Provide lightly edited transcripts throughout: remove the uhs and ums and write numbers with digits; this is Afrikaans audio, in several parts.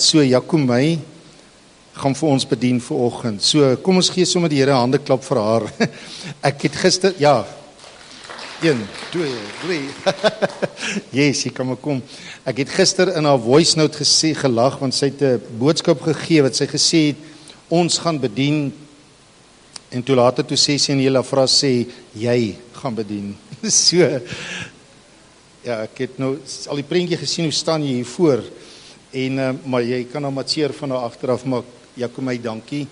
So Jacomay gaan vir ons bedien vanoggend. So kom ons gee sommer die Here 'n handeklap vir haar. Ek het gister, ja. 1, 2, 3. Yes, jy kan maar kom. Ek het gister in haar voice note gesê gelag want sy het 'n boodskap gegee wat sy gesê het ons gaan bedien en toe later toe sê sy in hele vras sê jy gaan bedien. So ja, ek het nou al die prentjie gesien hoe staan jy hier voor. En maar jy kan nou matseer van daar agteraf maar Jacomay, dankie.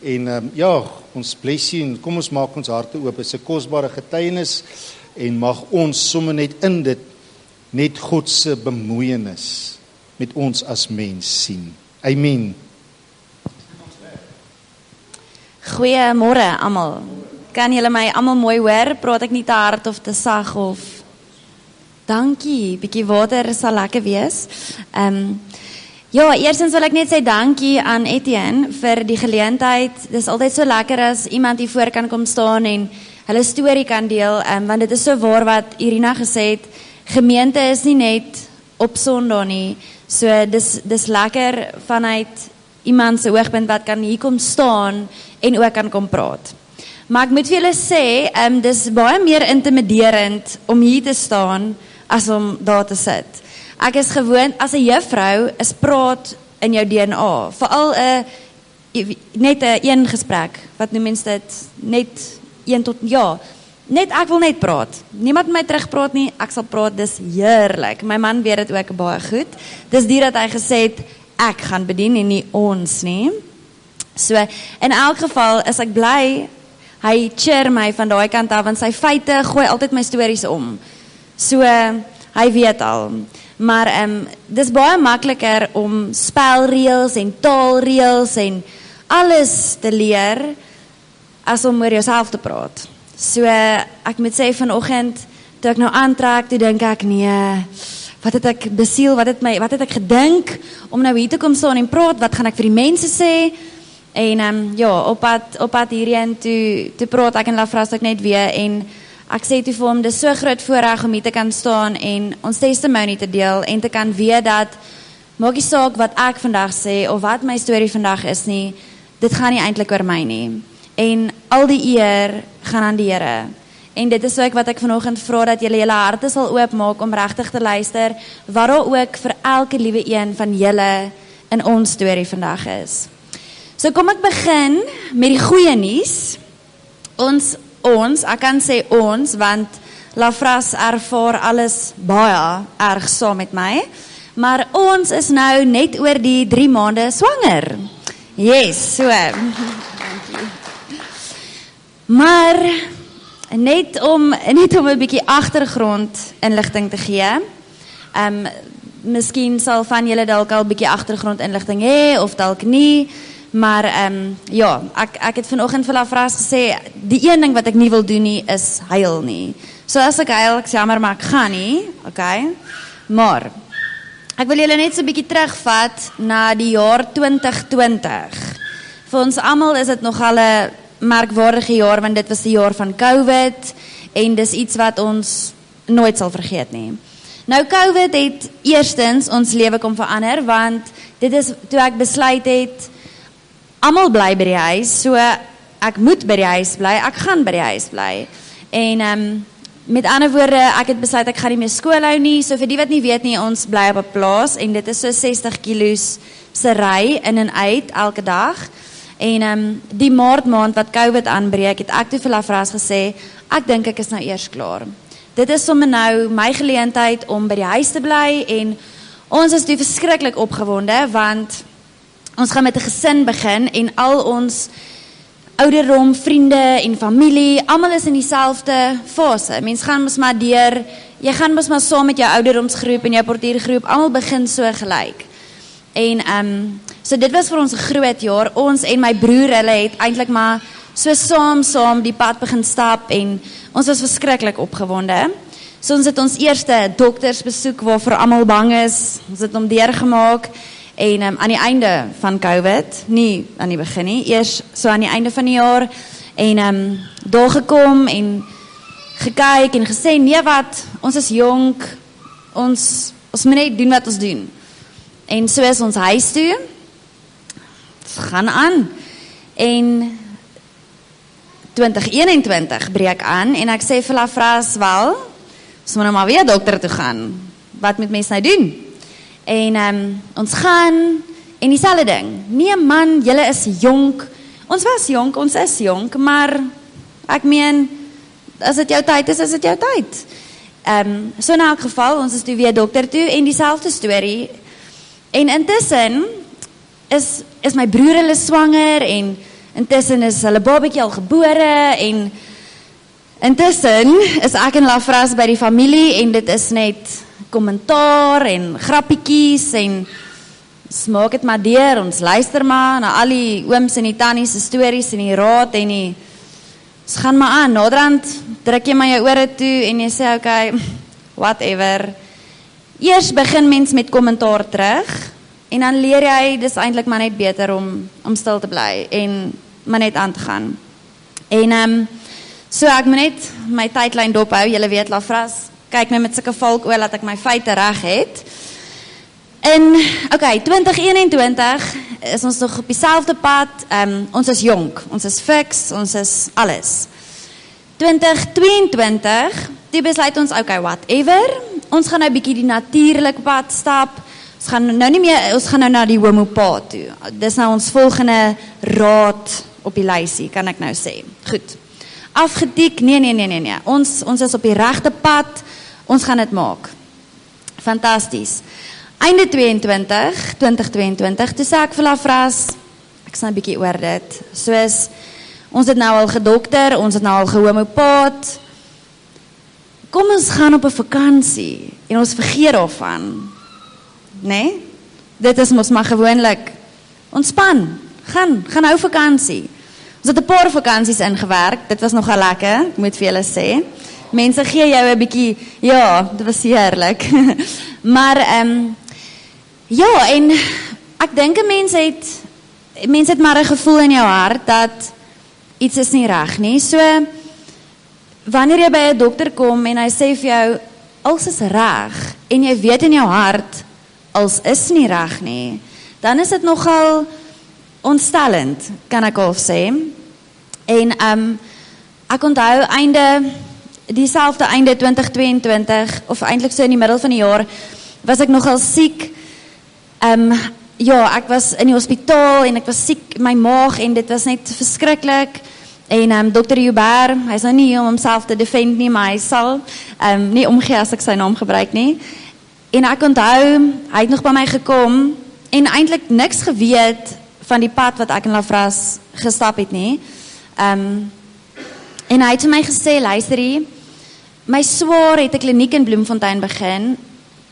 En ja, ons bless you en kom ons maak ons harte oop. Dit is 'n kosbare getuienis en mag ons sommer net in dit net God se bemoeienis met ons as mens sien. Amen. Goeiemôre almal. Kan julle my almal mooi hoor? Praat ek nie te hard of te sag of dankie, bietjie water sal lekker wees. Ja, eerstens wil ek net sê dankie aan Etienne vir die geleentheid. Dis altyd so lekker as iemand hier voor kan kom staan en hulle storie kan deel, want dit is so waar wat Irina gesê het, gemeente is nie net op Sondag nie. So dis lekker vanuit iemand se oogpunt wat kan hier kom staan en ook kan kom praat. Maar ek moet vir julle sê, dis baie meer intimiderend om hier te staan as om daar te sit. Ek is gewoond, as 'n juffrou, is praat in jou DNA. Veral net 'n een gesprek, wat noem mens dit, net 1 tot, ja, net ek wil net praat. Niemand met my terugpraat nie, ek sal praat, dis heerlik. My man weet dit ook baie goed. Dis die dat hy gesê het, ek gaan bedien en nie ons nie. So, in elk geval is ek bly, hy cheer my van daai kant af, want sy feite gooi altyd my stories om. So, hy weet al. Maar dis baie makliker om spelreëls en taalreëls en alles te leer as om oor jouself te praat. So ek moet sê vanoggend toe ek nou aantrek, toe dink ek nee, wat het ek besiel, wat het ek gedink om nou hier te kom staan en praat, wat gaan ek vir die mense sê? En ja, op pad hierheen toe praat ek en Lafras ek net weer en ek sê toe vir hom, dis so groot voorreg om hier te kan staan en ons testimony te deel en te kan weet dat, maak nie saak wat ek vandag sê of wat my storie vandag is nie, dit gaan nie eintlik oor my nie. En al die eer gaan aan die Here. En dit is ook wat ek vanoggend vra, dat julle julle harte sal oopmaak om regtig te luister, wat daar ook vir elke liewe een van julle in ons storie vandag is. So kom ek begin met die goeie nuus. Ons, ek kan sê ons, want Lafras ervaar alles baie erg saam met my, maar ons is nou net oor die 3 maande swanger. Yes, so. Maar net om 'n bietjie agtergrond inligting te gee. Miskien sal van julle dalk al 'n bietjie agtergrond inligting hê of dalk nie. Maar ja, ek het vanoggend vir Lafras gesê, die een ding wat ek nie wil doen nie, is huil nie. So as ek huil, ek jammer, maar ek gaan nie, okay? Maar, ek wil julle net so 'n bietjie terugvat na die jaar 2020. Vir ons almal is dit nogal 'n merkwaardige jaar, want dit was die jaar van COVID, en dis iets wat ons nooit sal vergeet nie. Nou, COVID het eerstens ons lewe kom verander, want dit is toe ek besluit het, almal bly by die huis, so ek moet by die huis bly, ek gaan by die huis bly. En met ander woorde, ek het besluit ek gaan nie meer skool hou nie, so vir die wat nie weet nie, ons bly op 'n plaas, en dit is so 60 kilos se ry in en uit elke dag. En die maart maand wat COVID aanbreek, het ek toe vir Lafras gesê, ek dink ek is nou eers klaar. Dit is sommer nou my geleentheid om by die huis te bly, en ons is toe verskriklik opgewonde, want ons gaan met 'n gesin begin en al ons ouderdom, vriende en familie, almal is in dieselfde fase. Mens gaan mos maar deur, jy gaan mos maar saam met jou ouderdomsgroep en jou portiergroep, almal begin so gelyk. En so dit was vir ons 'n groot jaar. Ons en my broer, hulle het eintlik maar so saam die pad begin stap en ons was verskriklik opgewonde. So ons het ons eerste doktersbesoek waarvoor almal bang is. Ons het hom deurgemaak. En aan die einde van COVID, nie aan die begin nie, eers so aan die einde van die jaar, en daar gekom en gekyk en gesê, nee wat, ons is jonk, ons moet net doen wat ons doen. En so is ons huis toe. Dit gaan aan. En 2021 breek aan en ek sê vir Lafras, wel, ons moet nou maar weer dokter toe gaan. Wat moet mens nou doen? En ons gaan, en dieselfde ding. Nee man, julle is jonk. Ons was jonk, ons is jonk, maar ek meen, as dit jou tyd is dit jou tyd. So in elk geval, ons is toe weer dokter toe, en dieselfde storie. En intussen is my broer hulle swanger, en intussen is hulle babatjie al gebore, en intussen is ek en Lafras by die familie, en dit is net kommentaar, en grappietjies, en ons maak het maar deur, ons luister maar na al die ooms en die tannies se stories, en die raad, en ons gaan maar aan, naderhand druk jy maar jou ore toe, en jy sê, okay, whatever. Eers begin mens met kommentaar terug, en dan leer jy, dis eintlik maar net beter om stil te bly, en maar net aan te gaan. En so ek moet net my tydlyn dophou, julle weet Lafras, kyk my met sulke valkoor, dat ek my feite reg het. En, okay, 2021 is ons nog op dieselfde pad, ons is jonk, ons is fiks, ons is alles. 2022, die besluit ons, okay, whatever, ons gaan nou bietjie die natuurlike pad stap, ons gaan nou na die homopaat toe. Dis nou ons volgende raad op die lysie, kan ek nou sê. Goed. Afgetik, nee. Ons is op die regte pad, ons gaan dit maak. Fantasties. Einde 2022, toe sê ek vir Lafras, ek is nou 'n bietjie oor dit, soos, ons het nou al gedokter, ons het nou al gehomopaat, kom ons gaan op 'n vakansie, en ons vergeet daarvan, nee? Dit is mos maar gewoonlik, ontspan, gaan hou vakansie. Ons het 'n paar vakansies ingewerk, dit was nogal lekker, ek moet vir julle sê. Mense gee jou 'n bietjie, ja, dit was heerlik. Maar, ja, en ek dink 'n mens het maar 'n gevoel in jou hart, dat iets is nie reg nie. So, wanneer jy by 'n dokter kom, en hy sê vir jou, alles is reg, en jy weet in jou hart, alles is nie reg nie, dan is dit nogal ontstellend, kan ek al sê. En ek onthou dieselfde einde 2022, of eintlik so in die middel van die jaar, was ek nogal siek. Ja, ek was in die hospitaal, en ek was siek, my maag, en dit was net verskriklik. En Dr. Joubert, hy is nou nie om homself te defend nie, maar hy sal nie omgee as ek sy naam gebruik nie. En ek onthou, hy het nog by my gekom, en eintlik niks geweet van die pad wat ek en Lafras gestap het nie. En hy het vir my gesê, luisterie, my swaar het 'n kliniek in Bloemfontein begin,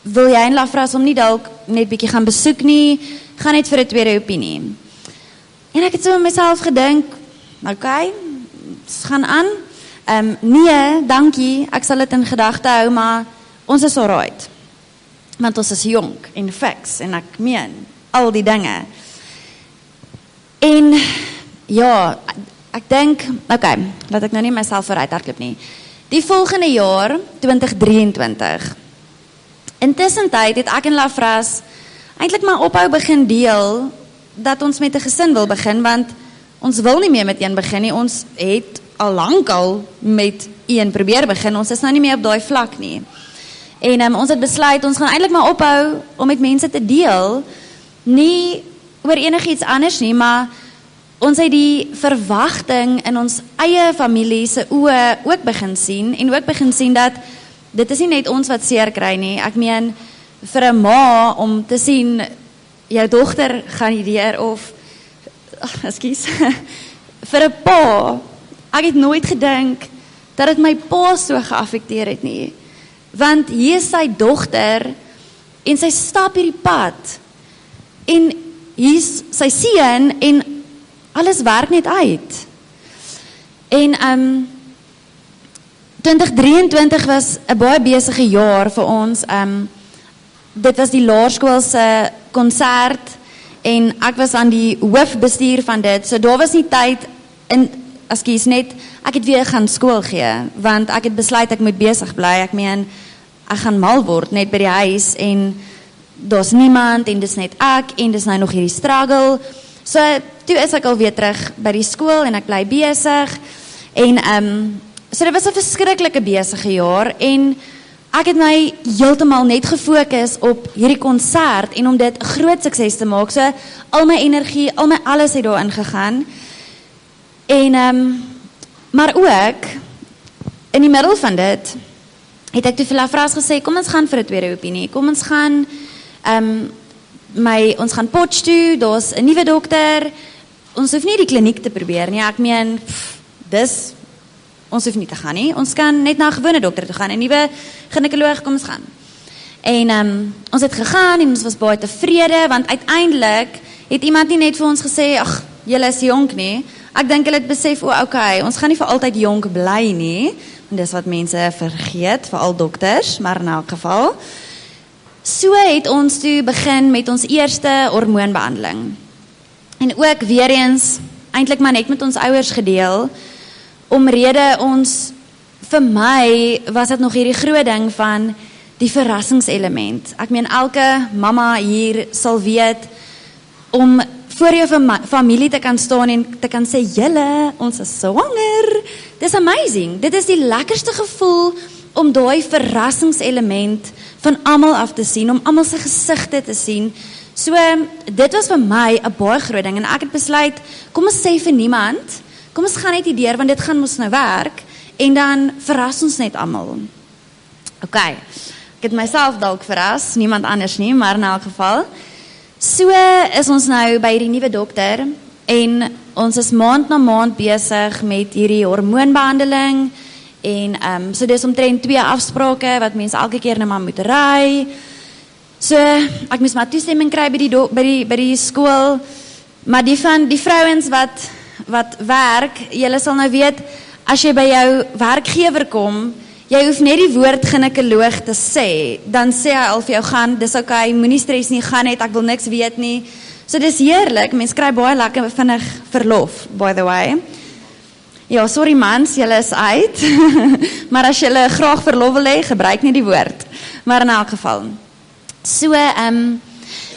wil jy en Lafras om nie dalk net bietjie gaan besoek nie, gaan net vir 'n tweede opinie. En ek het so met myself gedink, okay, ons gaan aan, nee, dankie, ek sal dit in gedagte hou, maar ons is alright, want ons is jonk en fiks, en ek meen, al die dinge. En, ja, ek dink, okay, laat ek nou nie myself vooruit hardloop nie. Die volgende jaar, 2023, intussen tyd het ek en Lafras eintlik maar ophou begin deel, dat ons met 'n gesin wil begin, want ons wil nie meer met een begin nie, ons het al lank al met een probeer begin, ons is nou nie meer op daai vlak nie. En ons het besluit, ons gaan eintlik maar ophou om met mense te deel, nie oor enigiets anders nie, maar ons het die verwagting in ons eie familie se oë ook begin sien, en ook begin sien dat dit is nie net ons wat seer kry nie. Ek meen, vir 'n ma om te sien, jou dogter gaan hierdeur, of, ekskuus, vir 'n pa, ek het nooit gedink, dat dit my pa so geaffekteer het nie. Want hier is sy dogter, en sy stap hierdie pad, en hier is sy seun, en alles werk net uit. En 2023 was 'n baie besige jaar vir ons. Dit was die laerskool se konsert, en ek was aan die hoofbestuur van dit, so daar was nie tyd, ek het weer gaan skool gee, want ek het besluit ek moet besig bly, ek meen, ek gaan mal word net by die huis, en daar's niemand en dis net ek en dis nou nog hierdie struggle. So toe is ek al weer terug by die skool en ek bly besig en so dit was 'n verskriklike besige jaar en ek het my heeltemal net gefokus op hierdie konsert en om dit 'n groot sukses te maak. So al my energie, al my alles het daarin gegaan. En maar ook in die middel van dit het ek toe vir Lafras gesê, kom ons gaan vir 'n tweede opinie. Kom ons gaan ons gaan Potch toe, daar's 'n nuwe dokter. Ons hoef nie die kliniek te probeer nie. Ek meen, ons hoef nie te gaan nie. Ons kan net na 'n gewone dokter toe gaan, 'n nuwe ginekoloog, kom ons gaan. En ons het gegaan en ons was baie tevrede, want uiteindelik het iemand nie net vir ons gesê, ag, julle is jonk nie. Ek dink hulle het besef, okay, ons gaan nie vir altyd jonk bly nie. En dis wat mense vergeet, veral dokters, maar in elk geval. So het ons toe begin met ons eerste hormoonbehandeling. En ook weer eens, eintlik maar net met ons ouers gedeel, omrede ons, vir my was dit nog hierdie groot ding van die verrassingselement. Ek meen elke mamma hier sal weet om voor jou familie te kan staan en te kan sê, julle, ons is swanger. Dis amazing. Dit is die lekkerste gevoel om daai verrassingselement van almal af te sien, om almal se gesigte te sien. So dit was vir my 'n baie groot ding en ek het besluit, kom ons sê vir niemand. Kom ons gaan net die deur, want dit gaan mos nou werk, en dan verras ons net almal. Okay, ek het myself dalk verras, niemand anders nie, maar in elk geval. So is ons nou by hierdie nuwe dokter, en ons is maand na maand besig met hierdie hormoonbehandeling, en so dis omtrent 2 afsprake, wat mense elke keer nou maar moet ry. So, ek moes maar toestemming kry by die skool, maar die vrouens wat werk, julle sal nou weet, as jy by jou werkgewer kom, jy hoef net die woord ginekoloog te sê, dan sê hy al vir jou, gaan, dis okay, moenie stres nie, gaan net, ek wil niks weet nie. So dis heerlik, mens kry baie lekker vinnig verlof, by the way. Ja, sorry mans, julle is uit, maar as julle graag verlof wil hê, gebruik nie die woord, maar in elk geval. So,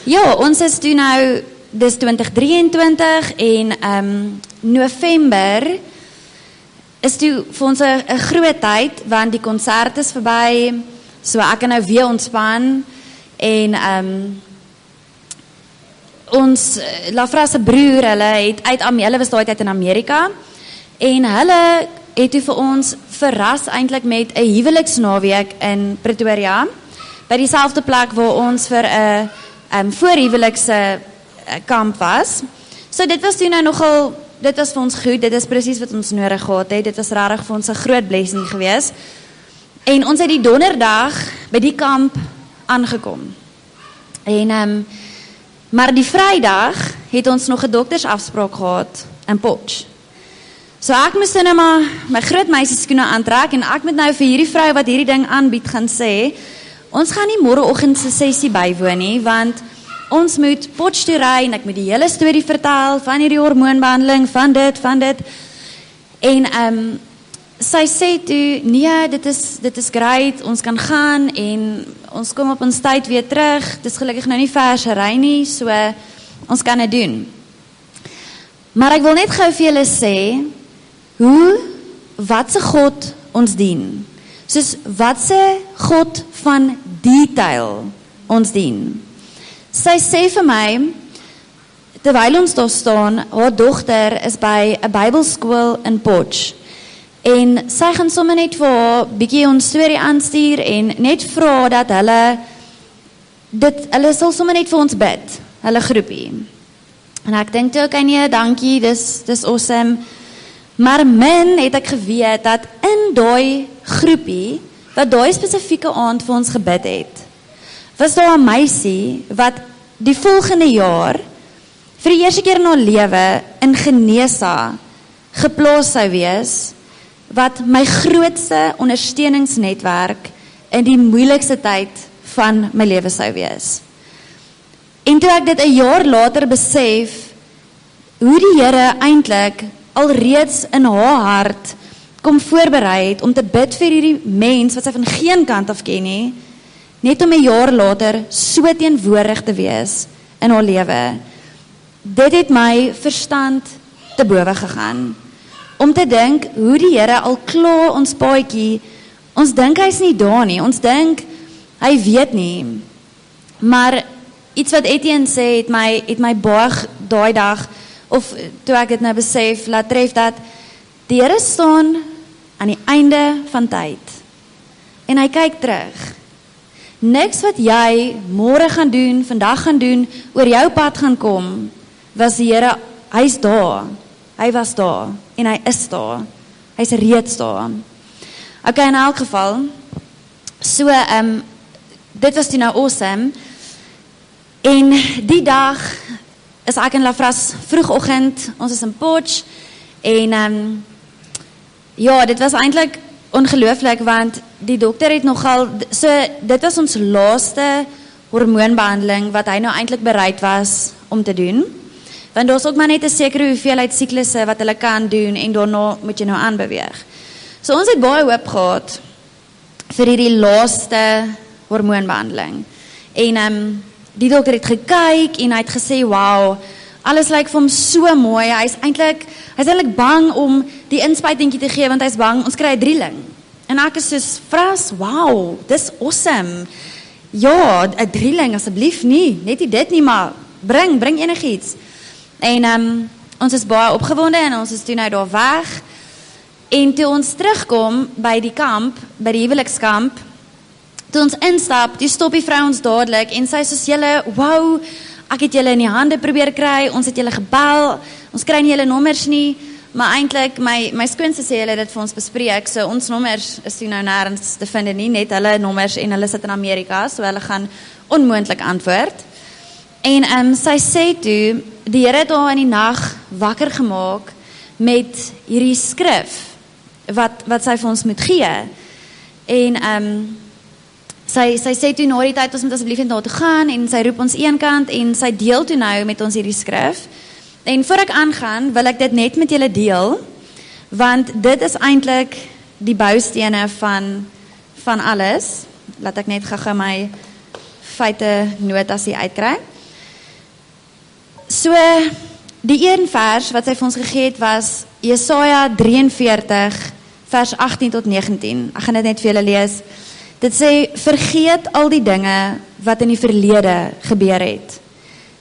ja, ons is toe nou, dis 2023 en November is toe vir ons 'n groot tyd, want die konsert is verby, so ek kan nou weer ontspan en ons Lafra se broer, hulle was daai tyd in Amerika en hulle het toe vir ons verras eintlik met 'n huweliksnaweek in Pretoria, by dieselfde plek waar ons vir 'n voorhuwelikse kamp was. So dit was toe nou nogal, dit was vir ons goed, dit is presies wat ons nodig gehad het, dit was regtig vir ons 'n groot blessing gewees. En ons het die donderdag by die kamp aangekom. En maar die Vrydag het ons nog 'n doktersafspraak gehad in Potch. So ek moes nou maar my groot meisieskoene aantrek en ek moet nou vir hierdie vrou wat hierdie ding aanbied gaan sê, ons gaan nie môreoggend se sessie bywoon nie, want ons moet Potch toe ry en ek moet die hele storie vertel van hierdie hormoonbehandeling, van dit. En sy sê toe, nee, dit is great, ons kan gaan en ons kom op ons tyd weer terug. Dis gelukkig nou nie vers ry nie, so ons kan dit doen. Maar ek wil net gou vir julle sê, wat se God ons dien. Soos wat se God van detail ons dien. Sy sê vir my, terwyl ons daar staan, haar dogter is by 'n Bybelskool in Potch. En sy gaan sommer net vir haar bietjie ons storie aanstuur en net vra dat hulle sal sommer net vir ons bid, hulle groepie. En ek dink toe, okay nee, dankie, dis awesome. Maar het ek geweet dat in daai groepie, wat daai spesifieke aand vir ons gebid het, was daar 'n meisie wat die volgende jaar vir die eerste keer in haar lewe in Genesa geplaas sou wees, wat my grootste ondersteuningsnetwerk in die moeilikste tyd van my lewe sou wees. En toe ek dit 'n jaar later besef, hoe die Here eintlik alreeds in haar hart kom voorberei het om te bid vir hierdie mens wat sy van geen kant af ken nie, net om 'n jaar later so teenwoordig te wees in haar lewe. Dit het my verstand te bowe gegaan. Om te dink hoe die Here al klaar ons paadjie, ons dink hy's nie daar nie, ons dink hy weet nie. Maar iets wat Etienne sê het my baie daai dag, of toe ek dit nou besef, laat tref dat die Here staan aan die einde van tyd. En hy kyk terug. Niks wat jy môre gaan doen, vandag gaan doen, oor jou pad gaan kom, was die Here, hy's daar. Hy was daar en hy is daar. Hy's reeds daar. Okay, in elk geval, so dit was toe nou awesome. En die dag is ek en Lafras vroegoggend, ons is in Potch en ja, dit was eintlik ongelooflik want die dokter het nogal, so dit was ons laaste hormoonbehandeling wat hy nou eintlik bereid was om te doen. Want daar's ook maar net 'n sekere hoeveelheid siklusse wat hulle kan doen en daarna moet jy nou aanbeweeg. So ons het baie hoop gehad vir hierdie laaste hormoonbehandeling. En die dokter het gekyk en hy het gesê, "Wow, alles lyk vir hom so mooi. Hy's eintlik bang om die inspuitingkie te gee want hy's bang ons kry 'n drieling." En ek is soos, "Fras, wow, dis awesome. Ja, 'n drieling asseblief nie, net nie dit nie, maar bring enigiets." En ons is baie opgewonde en ons is toe nou daar weg. En toe ons terugkom by die kamp, by die huwelikskamp, toe ons instap, toe stop die vrou ons dadelik en sy soos, "Julle, wow, ek het julle in die hande probeer kry, ons het julle gebel, ons kry nie julle nommers nie." Maar eintlik, my skoonse sê hulle dit vir ons bespreek, so ons nommers is toe nou nêrens te vind nie, net hulle nommers en hulle sit in Amerika, so hulle gaan onmoontlik antwoord. En sy sê toe, die Here het haar in die nag wakker gemaak met hierdie skrif, wat sy vir ons moet gee. En sy sê toe na die tyd, ons moet asseblief net na toe gaan, en sy roep ons eenkant, en sy deel toe nou met ons hierdie skrif. En voor ek aangaan, wil ek dit net met julle deel, want dit is eintlik die boustene van alles. Laat ek net gou my feite notas hier uitkry. So, die een vers wat sy vir ons gegee het was Jesaja 43 vers 18 tot 19. Ek gaan dit net vir julle lees. Dit sê, "Vergeet al die dinge wat in die verlede gebeur het.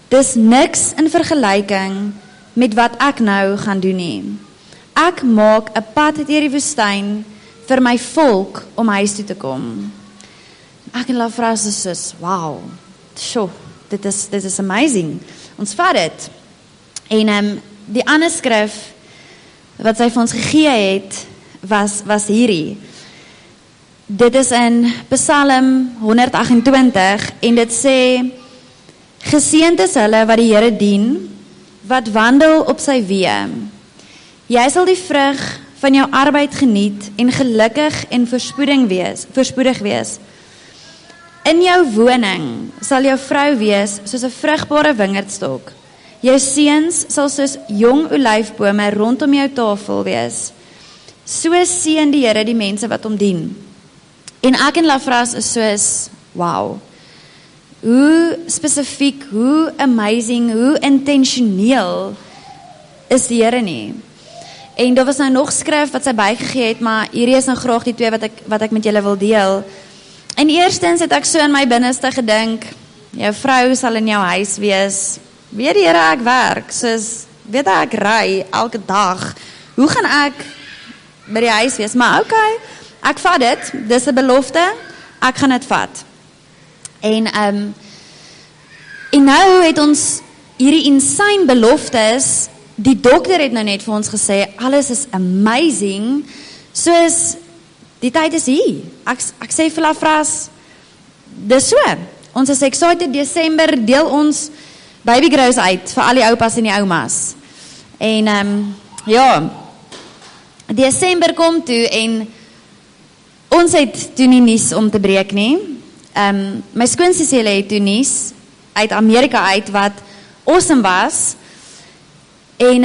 Dis niks in vergelyking met wat ek nou gaan doen nie. Ek maak 'n pad deur die woestyn vir my volk om huis toe te kom." Ek en Lafras is soos, wow, sjoe, dit is amazing. Ons vat dit. En die ander skrif wat sy vir ons gegee het, was hierdie. Dit is in Psalm 128 en dit sê, "Geseënd is hulle wat die Here dien, wat wandel op sy weë. Jy sal die vrug van jou arbeid geniet en gelukkig en voorspoedig wees. In jou woning sal jou vrou wees soos 'n vrugbare wingerdstok. Jou seuns sal soos jong olyfbome rondom jou tafel wees. So seën die Here die mense wat hom dien." En ek en Lafras is soos, wow. Hoe spesifiek, hoe amazing, hoe intentioneel is die Here nie. En daar was nou nog skrif wat sy bygegee het, maar hierdie is nou graag die twee wat ek met julle wil deel. En eerstens het ek so in my binneste gedink, jou vrou sal in jou huis wees. Weet die Here ek werk, soos weet ek ry elke dag. Hoe gaan ek by die huis wees? Maar okay, ek vat dit, dis 'n belofte, ek gaan dit vat. En nou het ons hierdie insane beloftes, die dokter het nou net vir ons gesê, alles is amazing, soos, die tyd is hier. Ek sê vir Lafras, dis so, ons is excited, Desember deel ons baby grows uit, vir al die oupas en die oumas. En ja, Desember kom toe, en ons het toe nie nuus om te breek nie. My skoonsussie het toe nuus uit Amerika uit wat awesome was. En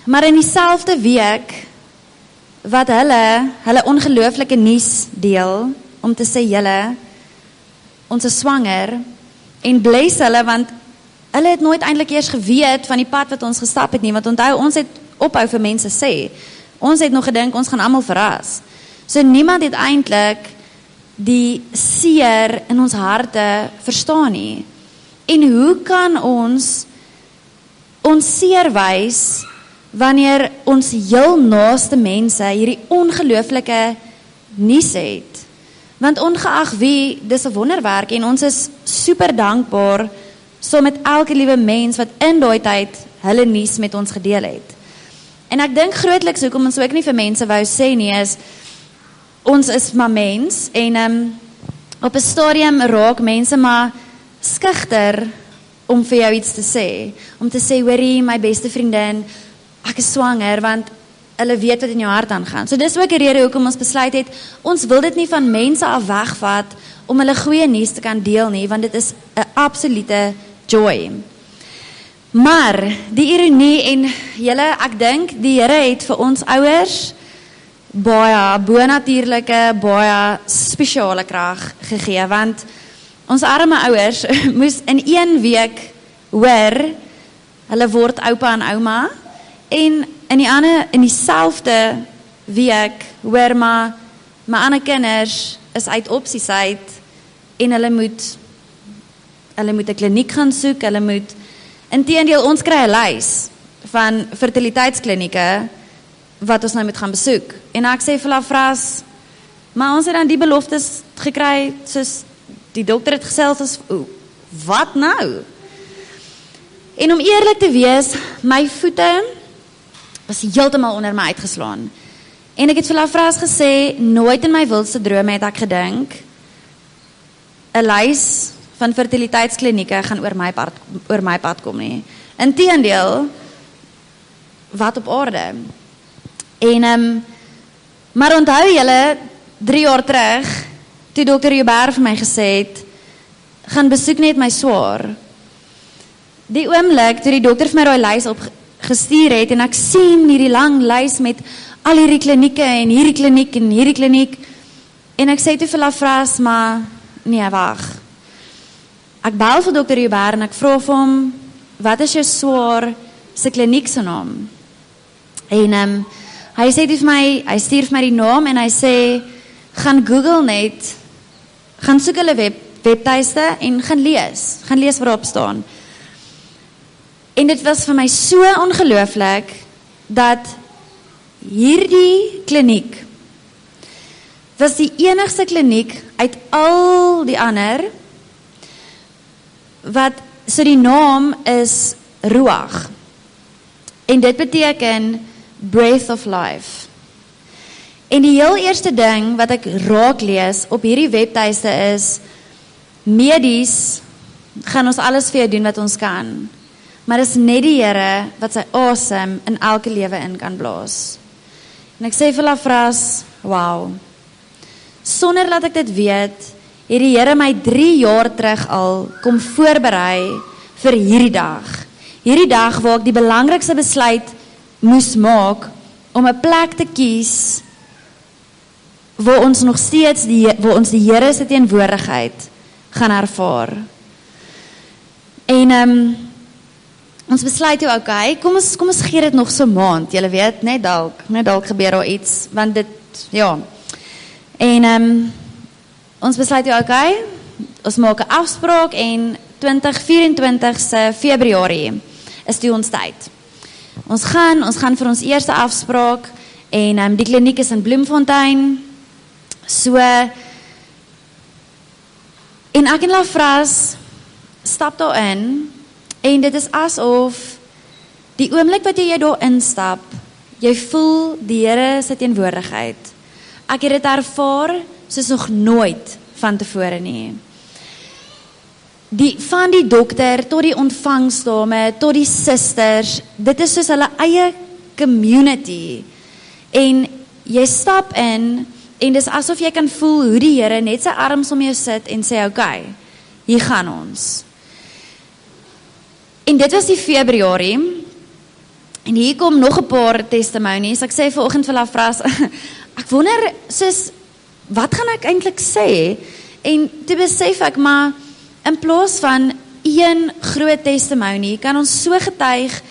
maar in dieselfde week wat hulle ongelooflike nuus deel om te sê julle ons is swanger, en bless hulle, want hulle het nooit eintlik eers geweet van die pad wat ons gestap het nie, want onthou, ons het ophou vir mense sê, ons het nog gedink, ons gaan almal verras, so niemand het eintlik die seer in ons harte verstaan nie, en hoe kan ons seer wys, wanneer ons heel naaste mense hierdie ongelooflike nuus het, want ongeag wie, dis 'n wonderwerk, en ons is super dankbaar, saam met elke liewe mens, wat in daai tyd, hulle nuus met ons gedeel het. En ek dink grootliks, hoekom ons ook nie vir mense wou sê nie, is, ons is maar mens, en op 'n stadium raak mense maar skugter, om vir jou iets te sê, om te sê, hoorie, my beste vriendin, ek is swanger, want hulle weet wat in jou hart aangaan. So dis ook 'n rede hoekom ons besluit het, ons wil dit nie van mense af wegvat, om hulle goeie nuus te kan deel nie, want dit is 'n absolute joy. Maar, die ironie, en julle, ek dink, die Here het vir ons ouers, baie bonatuurlike, baie spesiale krag gegee, want ons arme ouers moes in 1 week hoor, hulle word oupa en ouma, en in dieselfde week hoor maar, my ander kinders is uit opsies uit, en hulle moet 'n kliniek gaan soek, hulle moet, inteendeel, ons kry 'n lys van fertiliteitsklinieke, wat ons nou moet gaan besoek, en ek sê vir hulle vras, maar ons het dan die beloftes gekry, soos die dokter het gesê, wat nou? En om eerlik te wees, my voete was heeltemal onder my uitgeslaan. En ek het vir Lafras gesê, nooit in my wildste drome het ek gedink, 'n lys van fertiliteitsklinieke gaan oor my pad kom nie. Inteendeel, wat op aarde. En, maar onthou julle, 3 jaar terug, toe Dr. Joubert vir my gesê het, gaan besoek net my swaar. Die oomblik, toe die dokter vir my daai lys opgestuur het, en ek sien hierdie lang lys met al hierdie klinieke, en hierdie kliniek, en hierdie kliniek, en ek sê toe vir Lafras, maar, nee, wag. Ek bel vir Dr. Joubert, en ek vra vir hom, wat is jou swaar se kliniek se naam? En, hy sê vir my, hy stuur vir my die naam, en hy sê, gaan Google net, gaan soek hulle webtuiste, en gaan lees wat daarop staan. En dit was vir my so ongelooflik, dat hierdie kliniek, was die enigste kliniek, uit al die ander, wat, so die naam is Ruach, en dit beteken, breath of life. En die heel eerste ding, wat ek raak lees, op hierdie webtuiste is, medies, gaan ons alles vir jou doen wat ons kan, maar is net die Here, wat sy asem in elke lewe in kan blaas. En ek sê vir Lafras, wow, sonder dat ek dit weet, het die Here my 3 jaar terug al, kom voorberei, vir hierdie dag, waar ek die belangrikste besluit, moes maak, om 'n plek te kies, waar ons nog steeds, waar ons die Here se teenwoordigheid, gaan ervaar. En, ons besluit toe, okay, kom ons gee dit nog so 'n maand, julle weet, net dalk gebeur daar iets, want dit, ja. En, ons besluit toe, okay, ons maak 'n afspraak, en 2024 se Februarie, is toe ons tyd. Ons gaan vir ons eerste afspraak, en die kliniek is in Bloemfontein, so, en ek en Lafras, stap daarin, en dit is asof, die oomblik wat jy daar instap, jy voel die Here se teenwoordigheid. Ek het dit ervaar, soos nog nooit van tevore nie. Van die dokter, tot die ontvangsdame, tot die susters, dit is soos hulle eie community, en jy stap in, en dis asof jy kan voel, hoe die Here net sy arms om jou sit, en sê, okay, hier gaan ons. En dit was die Februarie, en hier kom nog 'n paar testimonies, ek sê vanoggend vir Lafras, ek wonder, soos, wat gaan ek eintlik sê? En toe besef ek, maar in plaas van een groot testimonie, kan ons so getuig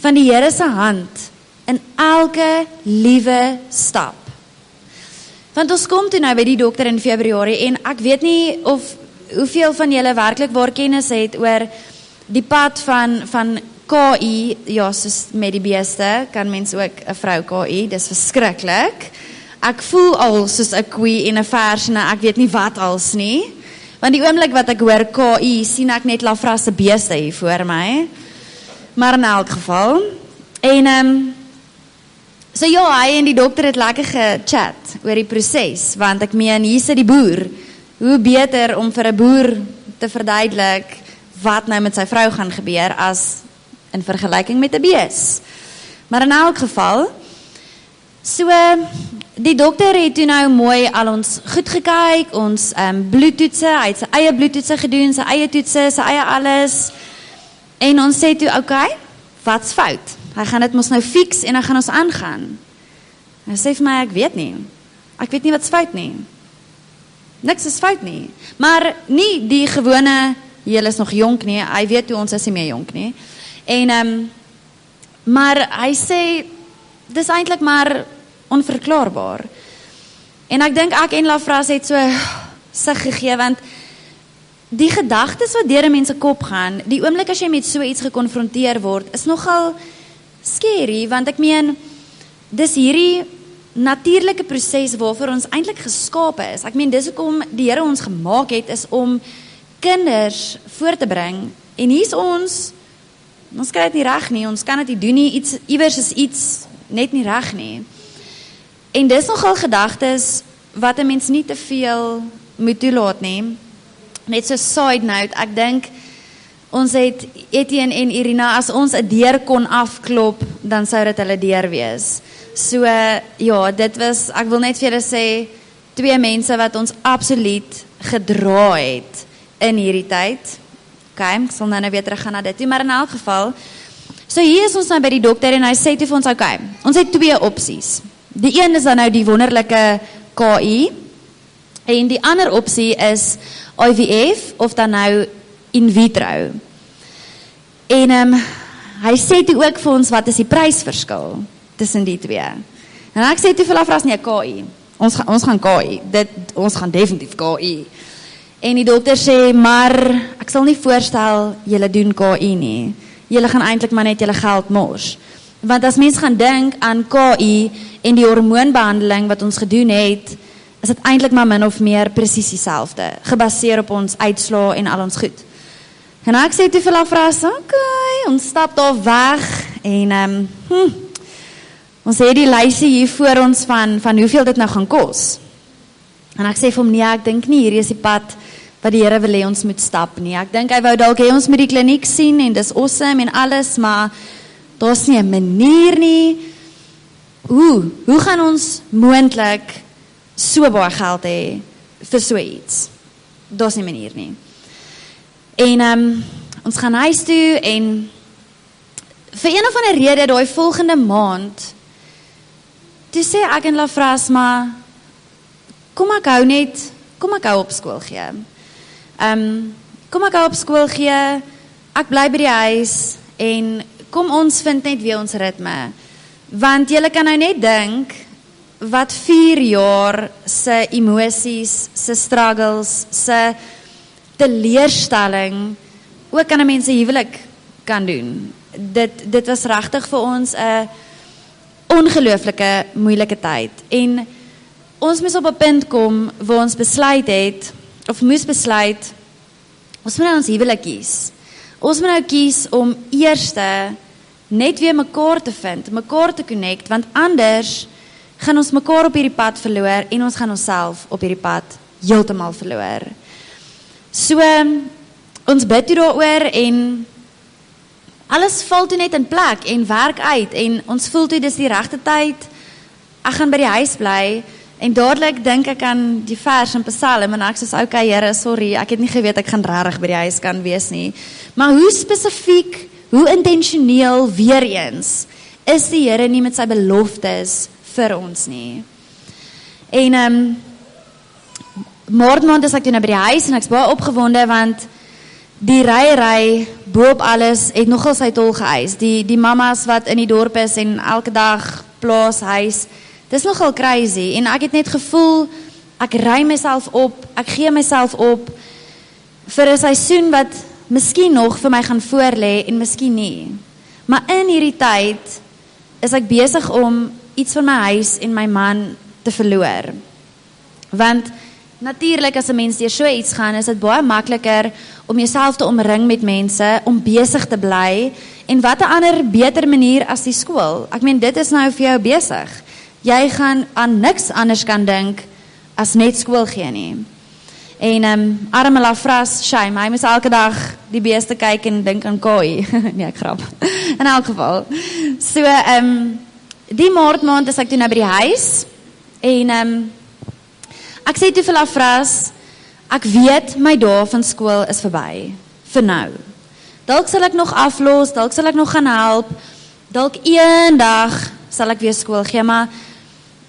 van die Here se hand in elke liewe stap. Want ons kom toe nou by die dokter in Februarie en ek weet nie of hoeveel van julle werklik waar kennis het oor die pad van KI, ja, soos met die beeste, kan mens ook 'n vrou KI, dis verskriklik. Ek voel al soos 'n koei en 'n vers en ek weet nie wat als nie. Want die oomblik wat ek hoor KI, sien ek net Lafra se beeste hier voor my. Maar in elk geval. En so ja, hy en die dokter het lekker gechat oor die proses, want ek meen, hier sit die boer. Hoe beter om vir 'n boer te verduidelik wat nou met sy vrou gaan gebeur as in vergelyking met 'n bees. Maar in elk geval, so die dokter het toe nou mooi al ons goed gekyk, ons bloedtoetse, hy het sy eie bloedtoetse gedoen, sy eie toetse, sy eie alles. En ons sê toe, okay, wat's fout? Hy gaan dit mos nou fix en dan gaan ons aangaan. Hy sê vir my, ek weet nie wat's fout nie. Niks is fout nie. Maar nie die gewone, julle is nog jonk nie, hy weet hoe ons is nie meer jonk nie. En, maar hy sê, dis eintlik maar onverklaarbaar. En ek dink ek en Lafras het so sig gegee, want die gedagtes wat deur 'n mens se kop gaan, die oomblik as jy met so iets gekonfronteer word, is nogal scary, want ek meen, dis hierdie natuurlike proses waarvoor ons eintlik geskape is. Ek meen, dis hoekom die Here ons gemaak het, is om kinders voor te bring, en hier's ons kry dit nie reg nie, ons kan dit nie doen nie, iewers is iets net nie reg nie. En dis nogal gedagtes wat 'n mens nie te veel moet toelaat nie. Net so side note, ek dink ons het Etienne en Irina, as ons 'n deur kon afklop, dan sou dit hulle deur wees. So ja, dit was, ek wil net vir julle sê, 2 mense wat ons absoluut gedra het in hierdie tyd. Okay, ek sal nou weer terug gaan na dit toe, maar in elk geval, so hier is ons nou by die dokter en hy sê toe vir ons, okay, ons het 2 opsies. Die een is dan nou die wonderlike KI en die ander opsie is IVF of dan nou in vitro. En hy sê toe ook vir ons, wat is die prysverskil tussen die 2? En ek sê toe vir Lafras, nee, KI. Ons gaan KI. Ons gaan definitief KI. En die dokter sê, maar ek sal nie voorstel julle doen KI nie. Julle gaan eintlik maar net julle geld mors. Want as mens gaan dink aan KI en die hormoonbehandeling wat ons gedoen het, is dit eintlik maar min of meer presies dieselfde, gebaseer op ons uitslae en al ons goed. En ek sê toe vir Lafras, okay, ons stap daar weg en ons het die lysie hier voor ons van hoeveel dit nou gaan kos. En ek sê vir hom, nee, ek dink nie hierdie is die pad wat die Here wil hê ons moet stap nie. Ek dink hy wou dalk hê ons moet die kliniek sien en dis awesome en alles, maar daar's nie 'n manier nie. Hoe gaan ons moontlik so baie geld hê vir so iets? Daar's nie 'n manier nie. En ons gaan huis toe en vir een of ander rede daai volgende maand toe sê ek en Lafras, maar kom ek hou op skool gee. Kom ek hou op skool gee, ek bly by die huis en kom ons vind net weer ons ritme. Want julle kan nou net dink wat 4 jaar se emosies, se struggles, se teleurstelling ook aan 'n mens se huwelik kan doen. Dit was regtig vir ons 'n ongelooflike moeilike tyd. En ons moes op 'n punt kom waar ons besluit het, of moes besluit, ons moet nou ons huwelik kies. Ons moet nou kies om eerste net weer mekaar te vind, mekaar te connect, want anders gaan ons mekaar op hierdie pad verloor en ons gaan onsself op hierdie pad heeltemal verloor. So, ons bid toe daaroor en alles val toe net in plek en werk uit en ons voel toe dis die regte tyd, ek gaan by die huis bly en dadelik dink ek aan die vers in Psalm en ek sê, okay Here, sorry, ek het nie geweet ek gaan regtig by die huis kan wees nie. Maar hoe spesifiek, hoe intentioneel weer eens is die Here nie met sy beloftes vir ons nie. En Maart is ek toe nou by die huis en ek's baie opgewonde want die ry bo op alles het nogal sy tol geëis. Die mamas wat in die dorp is en elke dag plaas, huis, dis nogal crazy en ek het net gevoel, ek ry myself op, ek gee myself op vir 'n seisoen wat miskien nog vir my gaan voorlê en miskien nie. Maar in hierdie tyd is ek besig om iets van my huis en my man te verloor. Want natuurlik as 'n mens deur so iets gaan, is dit baie makliker om jouself te omring met mense, om besig te bly en wat 'n ander beter manier as die skool. Ek meen dit is nou vir jou besig. Jy gaan aan niks anders kan dink as net skool gee nie. En arme Lafras, shame, hy moes elke dag die beeste kyk en dink aan Kai. Nee, ek grap. In elk geval. So, die maand is ek toe nou by die huis en ek sê toe vir Lafras, ek weet my dae van skool is verby, vir nou. Dalk sal ek nog aflos, dalk sal ek nog gaan help, dalk eendag sal ek weer skool gee, maar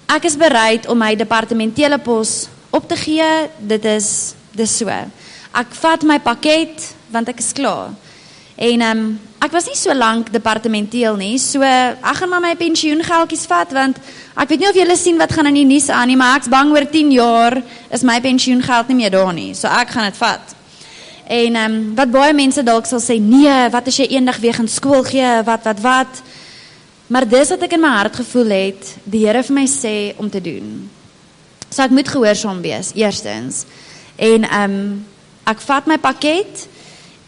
ek is bereid om my departementele pos op te gee, dit is so. Ek vat my pakket, want ek is klaar. En ek was nie so lank departementeel nie, so ek gaan maar my pensioengeldjies vat, want ek weet nie of julle sien wat gaan in die nuus aan nie, maar ek's bang oor 10 jaar is my pensioengeld nie meer daar nie, so ek gaan dit vat. En wat baie mense dalk sal sê, nee, wat as jy eendag weer gaan skool gee, wat, maar dis wat ek in my hart gevoel het, die Here vir my sê om te doen. So ek moet gehoorsaam wees, eerstens. En ek vat my pakket,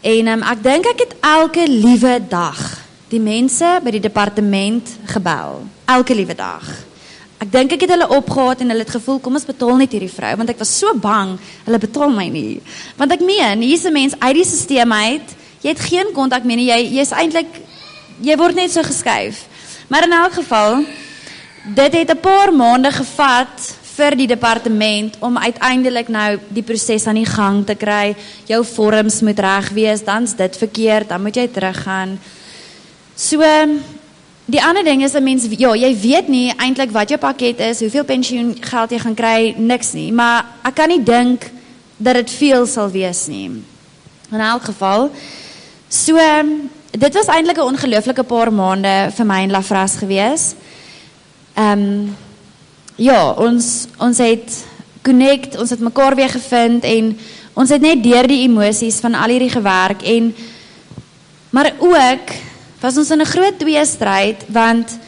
en ek dink ek het elke liewe dag die mense by die departement gebel. Elke liewe dag. Ek dink ek het hulle opgehaat en hulle het gevoel, kom ons betaal net hierdie vrou, want ek was so bang, hulle betaal my nie. Want ek meen, hier is 'n mens uit die stelsel uit, jy het geen kontak meer nie, jy's eintlik, jy word net so geskuif. Maar in elk geval, dit het 'n paar maande gevat vir die departement om uiteindelik nou die proses aan die gang te kry. Jou vorms moet reg wees, dan's dit verkeerd, dan moet jy teruggaan. So, die ander ding is 'n mens, ja, jy weet nie eintlik wat jou pakket is, hoeveel pensioengeld jy gaan kry, niks nie, maar ek kan nie dink dat dit veel sal wees nie. In elk geval, so, dit was eintlik 'n ongelooflike paar maande vir my en Lafras gewees. Ja, ons het connect, ons het mekaar weer gevind en ons het net deur die emosies van al hierdie gewerk maar ook was ons in 'n groot tweestryd want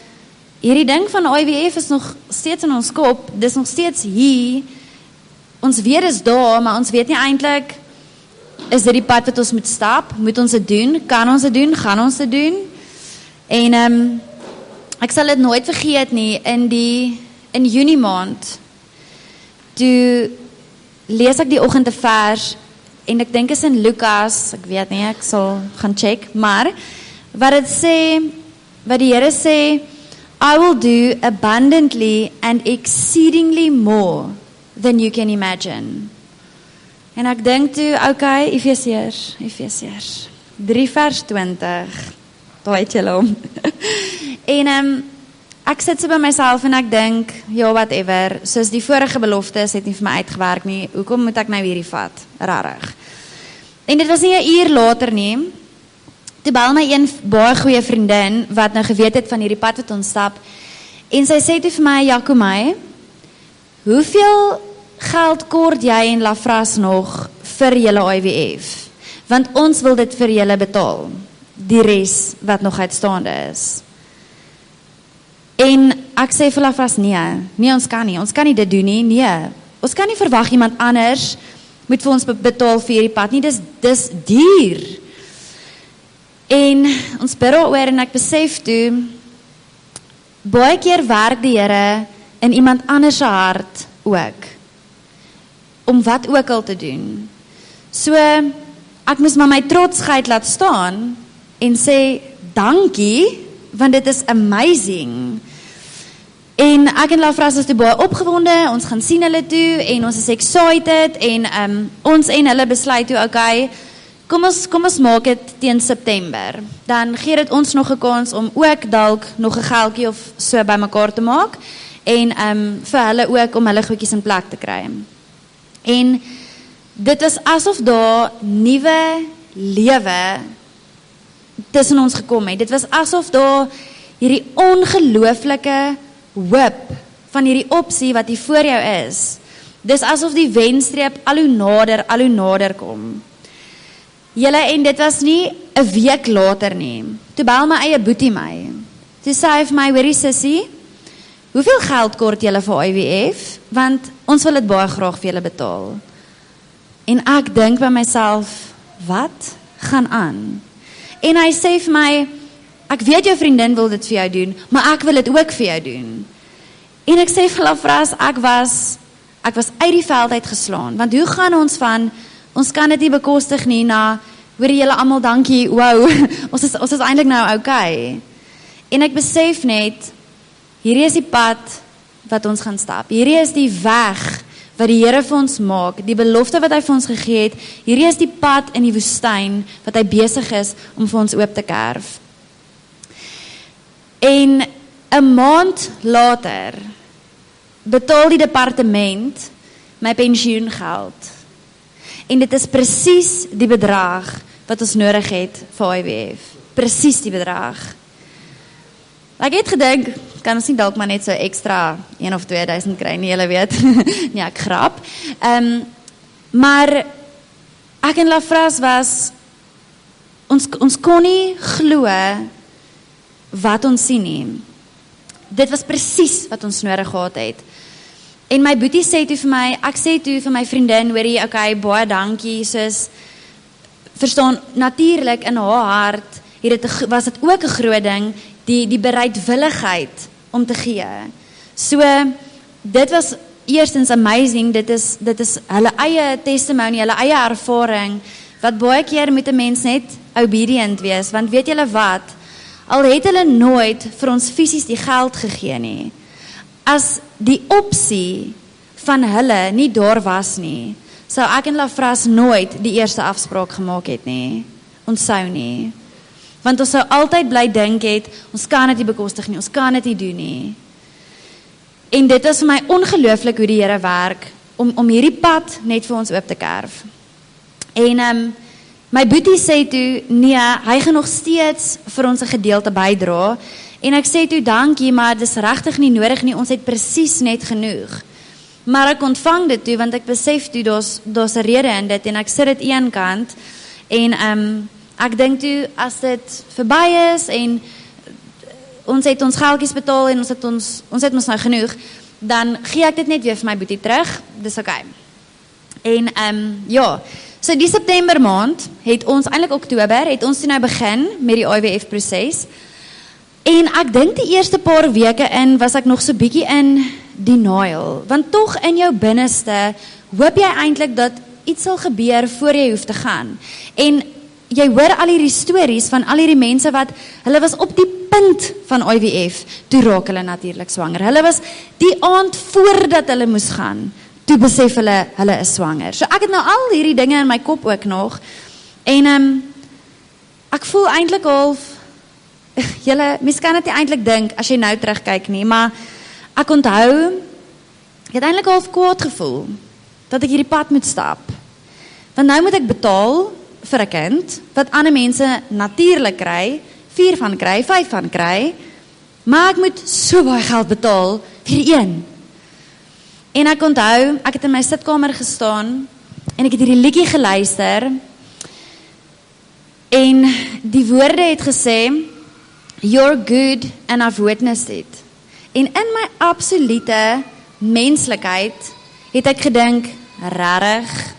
hierdie ding van IVF is nog steeds in ons kop, dis nog steeds hier. Ons weet is daar, maar ons weet nie eintlik is dit die pad wat ons moet stap, moet ons dit doen, kan ons dit doen, gaan ons dit doen. En ek sal dit nooit vergeet nie in Junie maand, toe lees ek die oggend 'n vers, en ek dink is in Lukas, ek weet nie, ek sal gaan check, maar, wat die Here sê, I will do abundantly and exceedingly more than you can imagine. En ek dink toe, okay, Efesiërs, 3 vers 20, daar het julle hom. En ek sit so by myself en ek dink, ja, whatever, soos die vorige beloftes het nie vir my uitgewerk nie, hoekom moet ek nou hierdie vat? Rarig. En dit was nie 'n uur later nie, toe bel my een baie goeie vriendin, wat nou geweet het van hierdie pad wat ons stap, en sy sê toe vir my, Jakomai, hoeveel geld kort jy en Lafras nog vir julle IVF? Want ons wil dit vir julle betaal, die res wat nog uitstaande is. En ek sê vir Lafras, nee, ons kan nie dit doen nie, nee, ons kan nie verwag iemand anders moet vir ons betaal vir hierdie pad nie, dis duur. En ons bid daaroor en ek besef toe, baie keer werk die Here in iemand anders se hart ook, om wat ook al te doen. So, ek moes maar my trotsheid laat staan, en sê, dankie, want dit is amazing. En ek en Lafras is toe baie opgewonde, ons gaan sien hulle toe, en ons is excited, en ons en hulle besluit toe, okay, kom ons maak dit teen September. Dan gee dit ons nog 'n kans om ook dalk nog 'n geldjie of so bymekaar te maak, en vir hulle ook om hulle goedjies in plek te kry. En dit was asof daar nuwe lewe tussen ons gekom het. Dit was asof daar hierdie ongelooflike hoop van hierdie opsie wat hier voor jou is. Dis asof die wenstreep al hoe nader kom. Julle, en dit was nie 'n week later nie. Toe bel my eie boetie my. Toe sê hy vir my, hoorie sussie, hoeveel geld kort julle vir IWF? Want ons wil dit baie graag vir julle betaal. En ek dink by myself, wat gaan aan? En hy sê vir my, ek weet jou vriendin wil dit vir jou doen, maar ek wil dit ook vir jou doen. En ek sê vir Lafras, ek was uit die veld uitgeslaan, want hoe gaan ons van, ons kan dit nie bekostig nie, na, hoorie julle almal dankie, wow, ons is eintlik nou okay. En ek besef net, hierdie is die pad wat ons gaan stap, hierdie is die weg wat die Here vir ons maak, die belofte wat hy vir ons gegee het, hierdie is die pad in die woestyn, wat hy besig is om vir ons oop te kerf. En 'n maand later, betaal die departement my pensioengeld. En dit is presies die bedrag wat ons nodig het vir IWF. Presies die bedrag. Ek het gedink, kan ons nie dalk maar net so ekstra 1 of 2000 kry nie, julle weet. Nee, ek grap. Maar ek en Lafras was, ons kon nie glo wat ons sien nie. Dit was presies wat ons nodig gehad het. En my boetie sê toe vir my, ek sê toe vir my vriendin, hoorie, okay, baie dankie, soos, verstaan, natuurlik in haar hart, was dit ook 'n groot ding, die bereidwilligheid om te gee. So, dit was eerstens amazing, dit is hulle eie testimony, hulle eie ervaring, wat baie keer moet 'n mens net obedient wees, want weet julle wat, al het hulle nooit vir ons fisies die geld gegee nie, as die opsie van hulle nie daar was nie, sou ek en Lafras nooit die eerste afspraak gemaak het nie, ons sou nie, want ons sou altyd bly dink het, ons kan dit nie bekostig nie, ons kan dit nie doen nie. En dit is vir my ongelooflik hoe die Here werk, om hierdie pad net vir ons oop te kerf. En my boetie sê toe, nee, hy gaan nog steeds vir ons 'n gedeelte bydra, en ek sê toe, dankie, maar dis regtig nie nodig nie, ons het presies net genoeg. Maar ek ontvang dit toe, want ek besef toe, daar's 'n rede in dit, en ek sit dit een kant, en ek dink toe, as dit verby is, en ons het ons geldjies betaal, en ons het ons nou genoeg, dan gee ek dit net weer vir my boetie terug, dis okay. En ja, so die September maand, het ons, eintlik Oktober, het ons toe nou begin, met die IWF proses, en ek dink die eerste paar weke in, was ek nog so bietjie in denial, want tog in jou binneste, hoop jy eintlik dat iets sal gebeur, voor jy hoef te gaan, en jy hoor al hierdie stories, van al hierdie mense wat, hulle was op die punt van IWF, toe raak hulle natuurlik swanger, hulle was die aand voordat hulle moes gaan, toe besef hulle is swanger, so ek het nou al hierdie dinge in my kop ook nog, en ek voel eintlik half, julle, mens kan dit nie eintlik dink, as jy nou terugkyk nie, maar ek onthou, ek het eintlik half kwaad gevoel, dat ek hierdie pad moet stap, want nou moet ek betaal, vir 'n kind, wat ander mense natuurlik kry, 4 van kry, 5 van kry, maar ek moet so baie geld betaal, vir een. En ek onthou, ek het in my sitkamer gestaan, en ek het hierdie liedjie geluister, en die woorde het gesê, you're good and I've witnessed it. En in my absolute menslikheid, het ek gedink, rarig,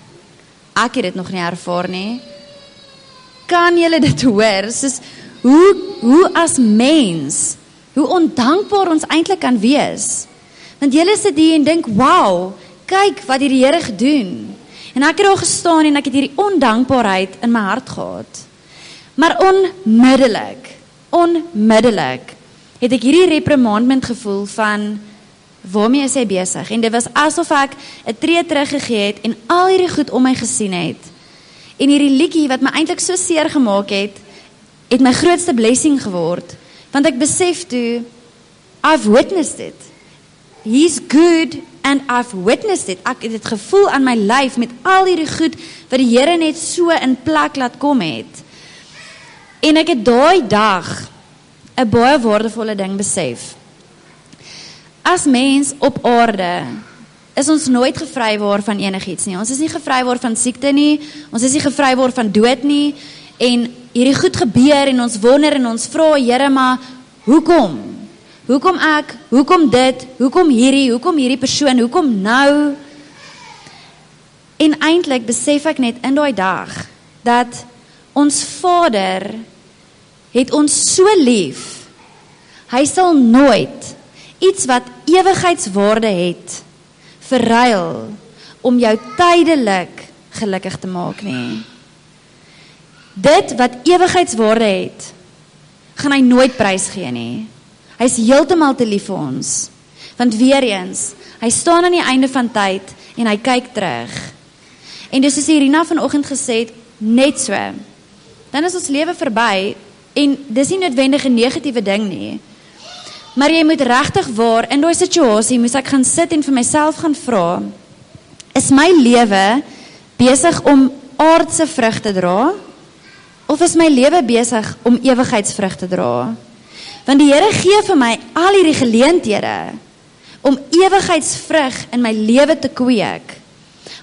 ek het dit nog nie ervaar nie, kan julle dit hoor, soos, hoe as mens, hoe ondankbaar ons eintlik kan wees, want julle sit hier en dink, wow, kyk wat die Here gedoen, en ek het daar gestaan, en ek het hierdie ondankbaarheid in my hart gehad, maar onmiddellik, het ek hierdie reprimandment gevoel van, waarmee is hy besig, en dit was asof ek 'n tree teruggegee het, en al hierdie goed om my gesien het, en hierdie liedjie wat my eintlik so seer gemaak het my grootste blessing geword, want ek besef toe, I've witnessed it, he's good And I've witnessed it. Ek het dit gevoel aan my lyf met al hierdie goed wat die Here net so in plek laat kom het. En ek het daai dag 'n baie waardevolle ding besef. As mens op aarde is ons nooit gevrywaar van enigiets nie. Ons is nie gevrywaar van siekte nie, ons is nie gevrywaar van dood nie, en hierdie goed gebeur en ons wonder en ons vra, Here, maar hoekom? Hoekom ek? Hoekom dit? Hoekom hierdie persoon? Hoekom nou? En eintlik besef ek net in daai dag dat ons Vader het ons so lief. Hy sal nooit iets wat ewigheidswaarde het verruil om jou tydelik gelukkig te maak nie. Dit wat ewigheidswaarde het, gaan hy nooit prys gee nie. Hy is heeltemal te lief vir ons. Want weer eens, hy staan aan die einde van tyd en hy kyk terug. En dis soos Irina vanoggend gesê het, net so. Dan is ons lewe verby en dis nie noodwendig 'n negatiewe ding nie. Maar jy moet regtig waar in daai situasie moes ek gaan sit en vir myself gaan vra, is my lewe besig om aardse vrug te dra? Of is my lewe besig om ewigheidsvrug te dra? Want die Here gee vir my al hierdie geleenthede om ewigheidsvrug in my lewe te kweek.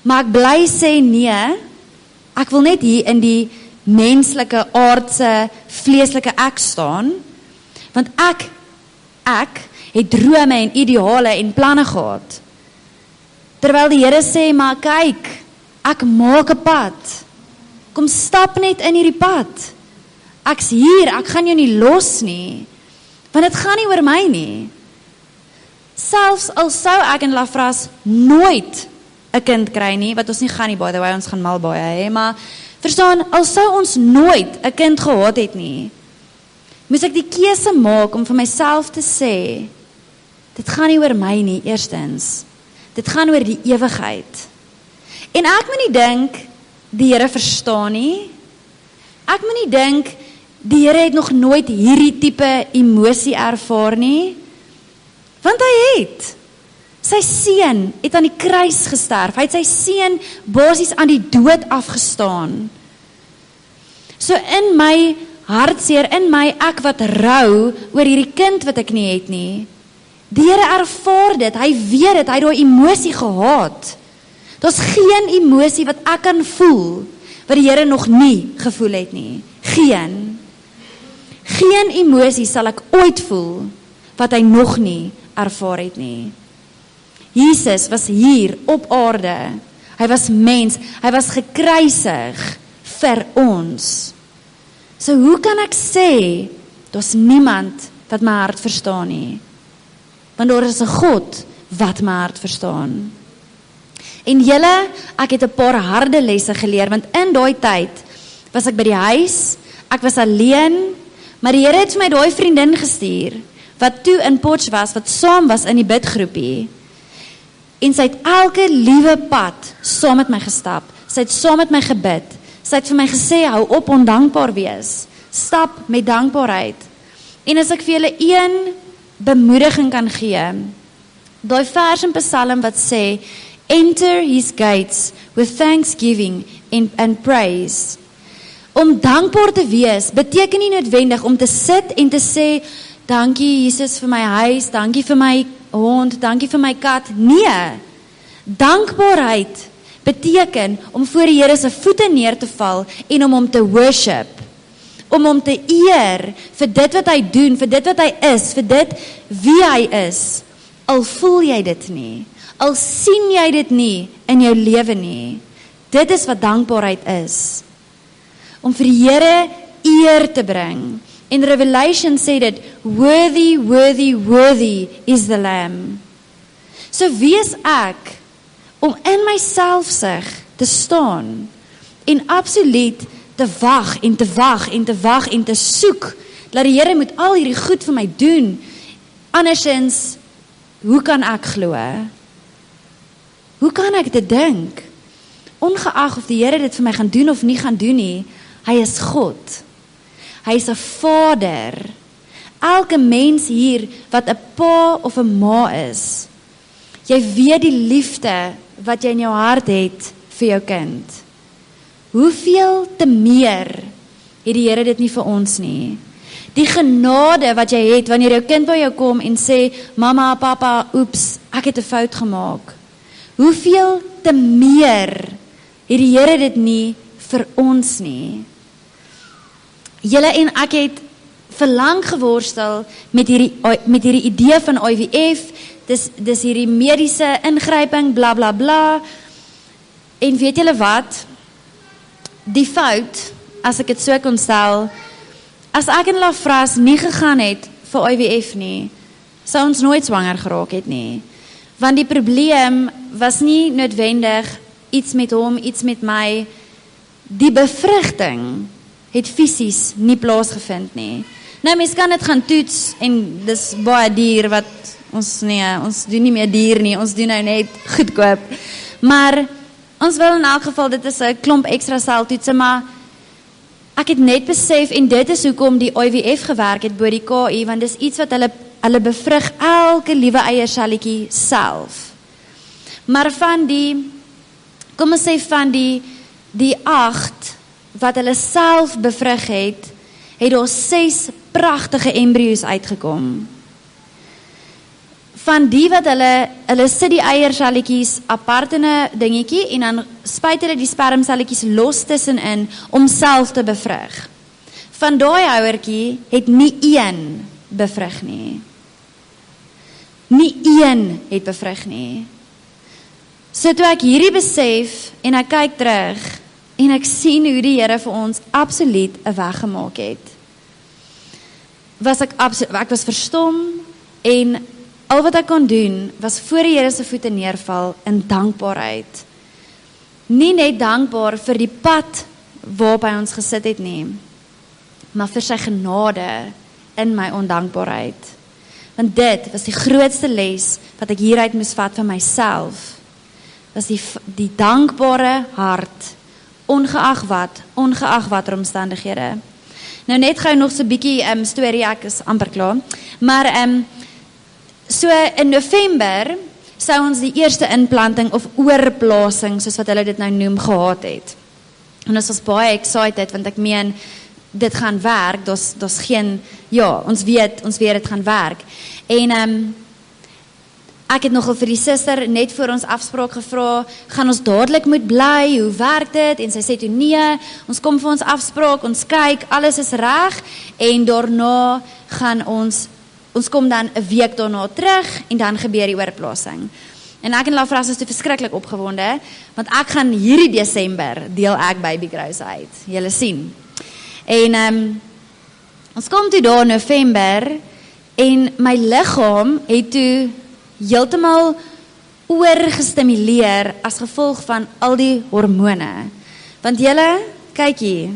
Maar ek bly sê nee, ek wil net hier in die menslike, aardse, vleeslike ek staan, want ek het drome en ideale en planne gehad. Terwyl die Here sê, maar kyk, ek maak 'n pad. Kom stap net in hierdie pad. Ek's hier, ek gaan jou nie los nie. Want dit gaan nie oor my nie. Selfs al sou ek en Lafras nooit 'n kind kry nie, wat ons nie gaan nie, by the way, ons gaan mal baie hê, maar verstaan, al sou ons nooit 'n kind gehad het nie, moes ek die keuse maak om vir myself te sê, dit gaan nie oor my nie, eerstens. Dit gaan oor die ewigheid. En ek moet nie dink, die Here verstaan nie. Ek moet nie dink, die Here het nog nooit hierdie tipe emosie ervaar nie. Want hy het. Sy seun het aan die kruis gesterf. Hy het sy seun basies aan die dood afgestaan. So in my hartseer, in my ek wat rou oor hierdie kind wat ek nie het nie, die Here ervaar dit, hy weet dit, hy het daai emosie gehad. Daar's geen emosie wat ek kan voel, wat die Here nog nie gevoel het nie. Geen emosie sal ek ooit voel, wat hy nog nie ervaar het nie. Jesus was hier op aarde, hy was mens, hy was gekruisig vir ons. So hoe kan ek sê, daar's niemand wat my hart verstaan nie? Want daar is 'n God wat my hart verstaan. En julle, ek het 'n paar harde lesse geleer, want in daai tyd was ek by die huis, ek was alleen, maar die Here het vir my daai vriendin gestuur, wat toe in Potch was, wat saam was in die bidgroepie. En sy het elke liewe pad saam met my gestap, sy het saam met my gebid, sy het vir my gesê, hou op ondankbaar wees, stap met dankbaarheid. En as ek vir julle een bemoediging kan gee, daai vers in Psalm wat sê, enter his gates with thanksgiving and praise. Om dankbaar te wees, beteken nie noodwendig om te sit en te sê, dankie Jesus vir my huis, dankie vir my hond, dankie vir my kat. Nee, dankbaarheid beteken om voor die Here se voete neer te val en om hom te worship, om hom te eer vir dit wat hy doen, vir dit wat hy is, vir dit wie hy is, al voel jy dit nie, al sien jy dit nie in jou lewe nie. Dit is wat dankbaarheid is. Om vir die Here eer te bring. En Revelation sê dit, worthy, worthy, worthy is the Lamb. So wie is ek om in my selfsug te staan en absoluut te wag en te wag en te wag en te soek, dat die Here moet al hierdie goed vir my doen. Andersins, hoe kan ek glo? Hoe kan ek dit dink? Ongeag of die Here dit vir my gaan doen of nie gaan doen nie, hy is God. Hy is 'n Vader. Elke mens hier wat 'n pa of 'n ma is, Jy weet die liefde wat jy in jou hart het vir jou kind. Hoeveel te meer het die Here dit nie vir ons nie? Die genade wat jy het wanneer jou kind by jou kom en sê, mama, papa, oeps, ek het 'n fout gemaak. Hoeveel te meer het die Here dit nie vir ons nie? Julle en ek het verlang geworstel met hierdie idee van IVF, dis hierdie mediese ingryping, bla bla bla. En weet julle wat? Die fout, as ek dit so kon stel, as ek en Lafras nie gegaan het vir IVF nie, sou ons nooit swanger geraak het nie. Want die probleem was nie noodwendig iets met hom, iets met my. Die bevrugting het fisies nie plaasgevind nie. Nou, mens kan dit gaan toets, en dis baie duur, wat ons doen nie meer duur nie, ons doen nou net goedkoop. Maar ons wil in elk geval, dit is 'n klomp ekstra seltoetse, maar ek het net besef, en dit is hoekom die IVF gewerk het by die KU, want dis iets wat hulle bevrug elke liewe eierselletjie self. Maar van die, kom ons sê van die 8 wat hulle self bevrug het daar 6 pragtige embryo's uitgekom. Van die wat hulle sit die eierselletjies apart in 'n dingetjie en dan spuit hulle die spermselletjies los tussenin om self te bevrug. Van daai houertjie het nie een bevrug nie. Nie een het bevrug nie. So toe ek hierdie besef en ek kyk terug en ek sien hoe die Here vir ons absoluut 'n weg gemaak het, ek was verstom en al wat ek kon doen, was voor die Here se voete neerval in dankbaarheid. Nie net dankbaar vir die pad waarop hy ons gesit het nie, maar vir sy genade in my ondankbaarheid. Want dit was die grootste les wat ek hieruit moes vat van myself, was die dankbare hart, ongeag wat omstandighede. Nou net gou nog so 'n bietjie storie, ek is amper klaar, maar so in November sou ons die eerste inplanting of oorplasing, soos wat hulle dit nou noem, gehad het. En ons was baie excited, want ek meen, dit gaan werk, daar's geen, ons weet dit gaan werk. En ek het nogal vir die suster net voor ons afspraak gevra, gaan ons dadelik moet bly, hoe werk dit? En sy sê toe nee, ons kom vir ons afspraak, ons kyk, alles is reg, en daarna gaan ons kom dan 'n week daarna terug, en dan gebeur die oorplasing. En ek en Lafras is toe verskriklik opgewonde, want ek gaan hierdie Desember deel ek Baby Grows uit. Julle sien. En ons kom toe daar November, en my liggaam het toe heeltemal oorgestimuleer as gevolg van al die hormone. Want julle, kyk hier,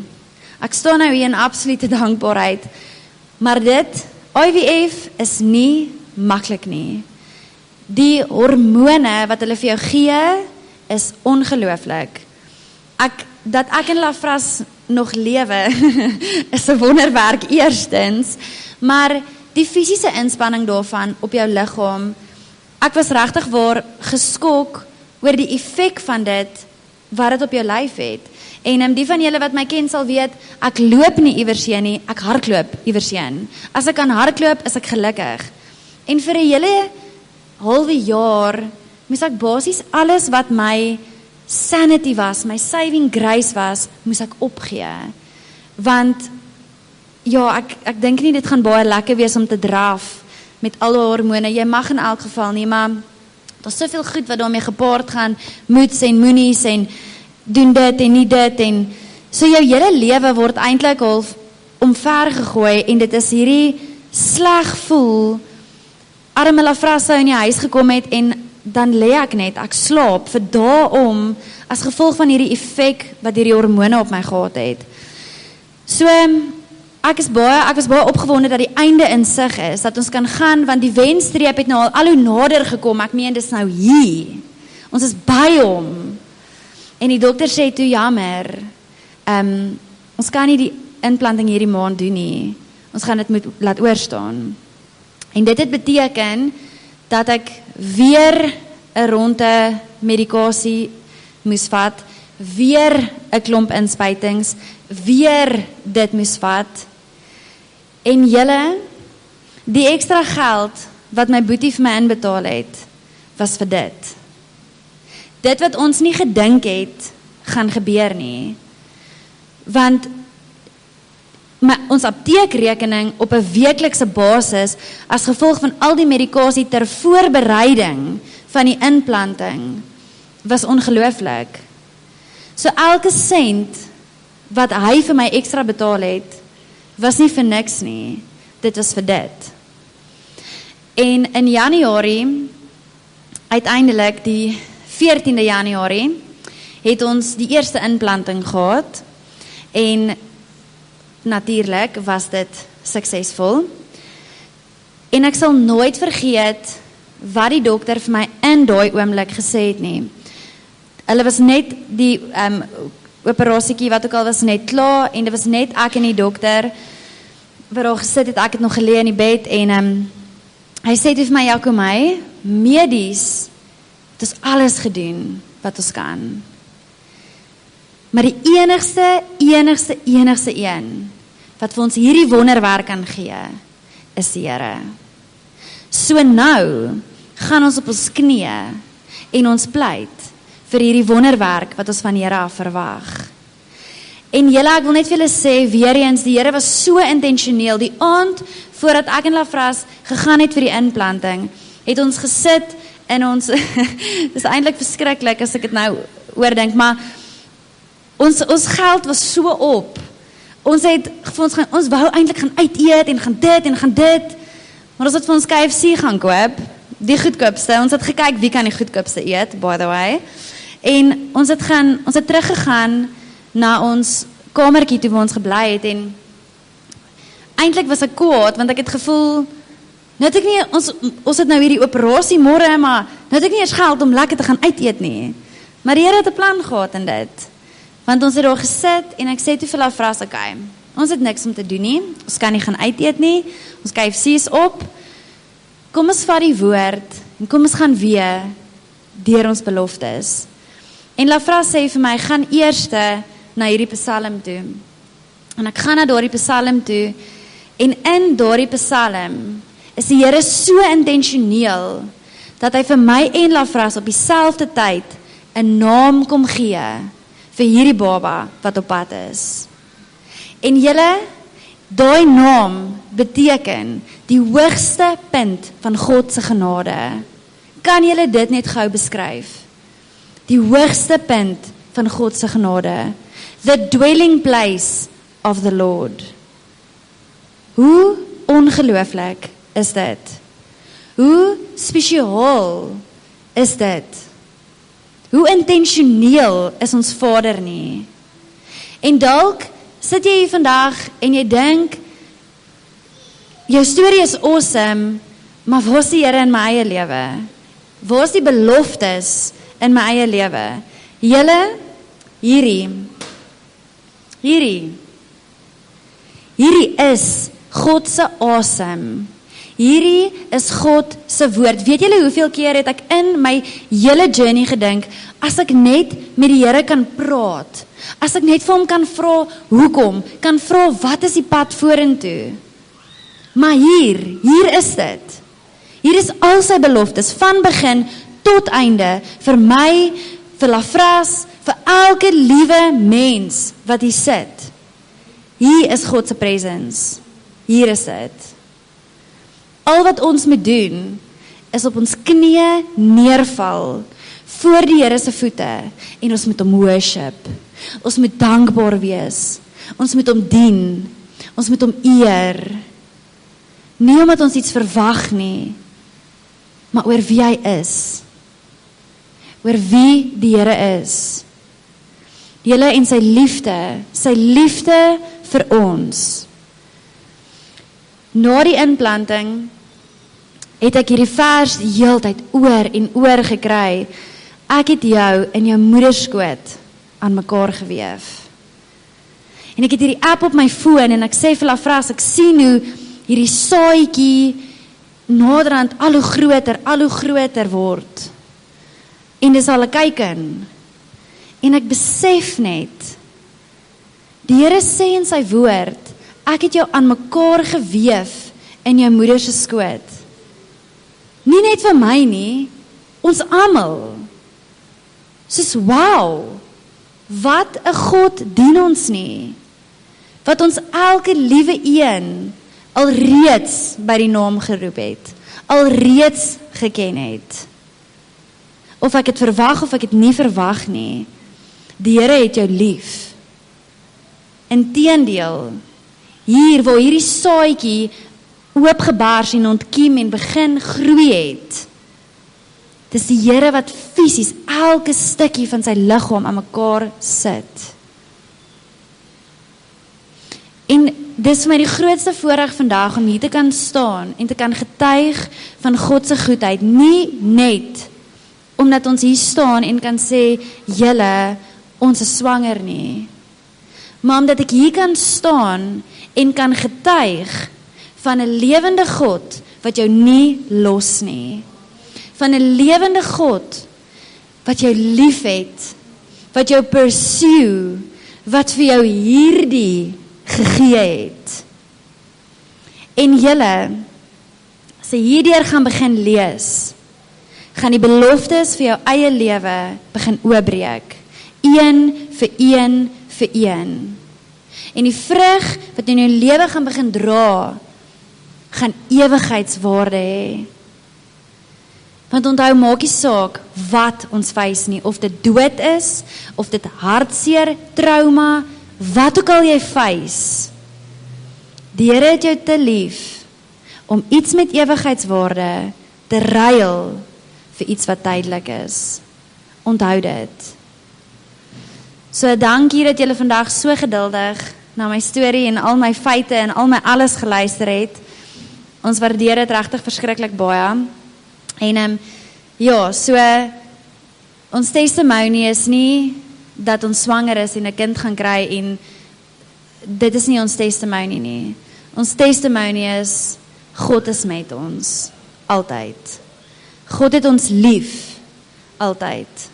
ek staan nou hier in absolute dankbaarheid, maar IVF is nie maklik nie. Die hormone wat hulle vir jou gee, is ongelooflik. Dat ek en Lafras nog lewe, is 'n wonderwerk eerstens, maar die fisiese inspanning daarvan op jou liggaam, ek was regtig waar geskok oor die effek van dit, wat dit op jou lyf het. En die van julle wat my ken sal weet, ek loop nie iewersheen nie, ek hardloop iewersheen. As ek kan hardloop, is ek gelukkig. En vir 'n hele halwe jaar, moes ek basies alles wat my sanity was, my saving grace was, moes ek opgee. Want, ek dink nie dit gaan baie lekker wees om te draf met alle hormone. Jy mag in elk geval nie, maar daar's soveel goed wat daarmee gepaard gaan, moeds en moenies en doen dit en nie dit, en so jou hele lewe word eintlik half omver gegooi, en dit is hierdie sleg voel. Arme Lafras sou in die huis gekom het, en dan lê ek net, ek slaap vir dae as gevolg van hierdie effek wat hierdie hormone op my gehad het. So, ek was baie opgewonde dat die einde in sig is, dat ons kan gaan, want die wenstreep het nou al hoe nader gekom, ek meen, dis nou hier. Ons is by hom. En die dokter sê toe, jammer, ons kan nie die inplanting hierdie maand doen nie. Ons gaan dit moet laat oorstaan. En dit het beteken dat ek weer 'n ronde medikasie moes vat, weer 'n klomp inspuitings, weer dit moes vat. En julle, die ekstra geld wat my boetie vir my inbetaal het, was vir dit. Dit wat ons nie gedink het, gaan gebeur nie. Want ons apteekrekening op 'n weeklikse basis, as gevolg van al die medikasie ter voorbereiding van die inplanting, was ongelooflik. So elke sent wat hy vir my ekstra betaal het, was nie vir niks nie. Dit was vir dit. En in Januarie, uiteindelik die 14de Januarie, het ons die eerste inplanting gehad. En natuurlijk was dit suksesvol. En ek sal nooit vergeet wat die dokter vir my in daai oomblik gesê het nie. Hulle was net die operasiekie wat ook al was net klaar, en dit was net ek en die dokter wat daar gesit het. Ek het nog geleë in die bed en hy sê vir my, Jakomai, medies, het ons alles gedoen wat ons kan. Maar die enigste een wat vir ons hierdie wonderwerk kan gee, is die Here. So nou gaan ons op ons knieë en ons pleit vir hierdie wonderwerk wat ons van die Here af verwag. En julle, ek wil net vir julle sê, weer eens, die Here was so intentioneel. Die aand voordat ek en Lafras gegaan het vir die inplanting, het ons gesit in ons, dit is eintlik verskriklik as ek dit nou oordink, maar ons geld was so op. Ons wou eintlik gaan uit eet en gaan dit, maar ons het vir ons KFC gaan koop, die goedkoopste. Ons het gekyk wie kan die goedkoopste eet, by the way. En ons het teruggegaan na ons kamertjie toe waar ons gebly het, en eintlik was ek kwaad, want ek het gevoel, nou het ek nie, ons het nou hierdie operasie môre, maar nou het ek nie eers geld om lekker te gaan uit eet nie. Maar die Here het 'n plan gehad in dit. Want ons het daar gesit, en ek sê toe vir Lafras, okay, ons het niks om te doen nie, ons kan nie gaan uit eet nie, ons KFC is op, kom ons vat die woord, en kom ons gaan weer deur ons beloftes. En Lafras sê vir my, gaan eerste na hierdie psalm toe. En ek gaan na daardie psalm toe, en in daardie psalm is die Here so intentioneel, dat hy vir my en Lafras op dieselfde tyd 'n naam kom gee, vir hierdie baba wat op pad is. En julle, daai naam beteken die hoogste punt van God se genade. Kan julle dit net gou beskryf? Die hoogste punt van God se genade. The dwelling place of the Lord. Hoe ongelooflik is dit? Hoe spesiaal is dit? Hoe intentioneel is ons Vader nie? En dalk sit jy hier vandag en jy dink, jou storie is awesome, maar waar is die Here in my eie lewe? Waar is die beloftes in my eie lewe? Julle, hierdie is God se asem. Hierdie is God se woord. Weet julle hoeveel keer het ek in my hele journey gedink, as ek net met die Here kan praat, as ek net vir hom kan vra hoekom, kan vra wat is die pad vorentoe. Maar hier is dit. Hier is al sy beloftes, van begin tot einde, vir my, vir Lafras, vir elke liewe mens wat hier sit. Hier is God se presence. Hier is dit. Al wat ons moet doen, is op ons knieë neerval, voor die Here se voete, en ons moet hom worship. Ons moet dankbaar wees. Ons moet hom dien. Ons moet hom eer. Nie omdat ons iets verwag nie, maar oor wie hy is. Oor wie die Here is. Julle en sy liefde vir ons. Na die inplanting het ek hierdie vers die heeltyd oor en oor gekry. Ek het jou in jou moederskoot aan mekaar geweef. En ek het hierdie app op my foon en ek sê vir Lafras, ek sien hoe hierdie saadjie naderhand al hoe groter word. En dis al 'n kykin. En ek besef net, die Here sê in sy woord, ek het jou aan mekaar geweef in jou moeder se skoot. Nie net vir my nie, ons almal. Soos wow, wat 'n God dien ons nie. Wat ons elke liewe een alreeds by die naam geroep het, alreeds geken het. Of ek het verwag of ek het nie verwag nie, die Here het jou lief. Inteendeel, hier waar hierdie saadjie oopgebars en ontkiem en begin groei het, dis die Here wat fisies elke stukkie van sy liggaam aan mekaar sit. En dis vir my die grootste voorreg vandag om hier te kan staan en te kan getuig van God se goedheid, nie net omdat ons hier staan en kan sê, julle, ons is swanger nie, maar omdat ek hier kan staan en kan getuig van 'n lewende God wat jou nie los nie, van 'n lewende God wat jou liefhet, wat jou pursue, wat vir jou hierdie gegee het. En julle, as jy hierdeur gaan begin lees, gaan die beloftes vir jou eie lewe begin oopbreek. Een vir een vir een. En die vrug wat in jou lewe gaan begin dra, gaan ewigheidswaarde hê. Want onthou, maak nie saak wat ons face nie, of dit dood is, of dit hartseer, trauma, wat ook al jy face. Die Here het jou te lief om iets met ewigheidswaarde te ruil vir iets wat tydelik is. Onthou dit. So dankie dat julle vandag so geduldig na my storie en al my feite en al my alles geluister het. Ons waardeer dit regtig verskriklik baie. En ja, so ons testimony is nie dat ons swanger is en 'n kind gaan kry en dit is nie ons testimony nie. Ons testimony is God is met ons altyd. God het ons lief altyd.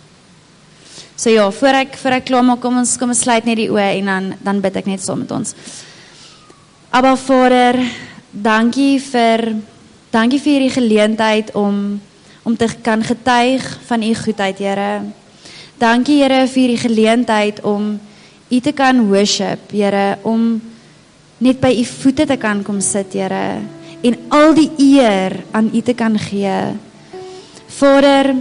So ja, voor ek klaar maak, kom ons sluit net die oë en dan bid ek net saam met ons. Abba Vader, dankie vir hierdie geleentheid om te kan getuig van u goedheid, Here. Dankie, Here, vir hierdie geleentheid om u te kan worship, Here, om net by u voete te kan kom sit, Here, en al die eer aan u te kan gee. Vader,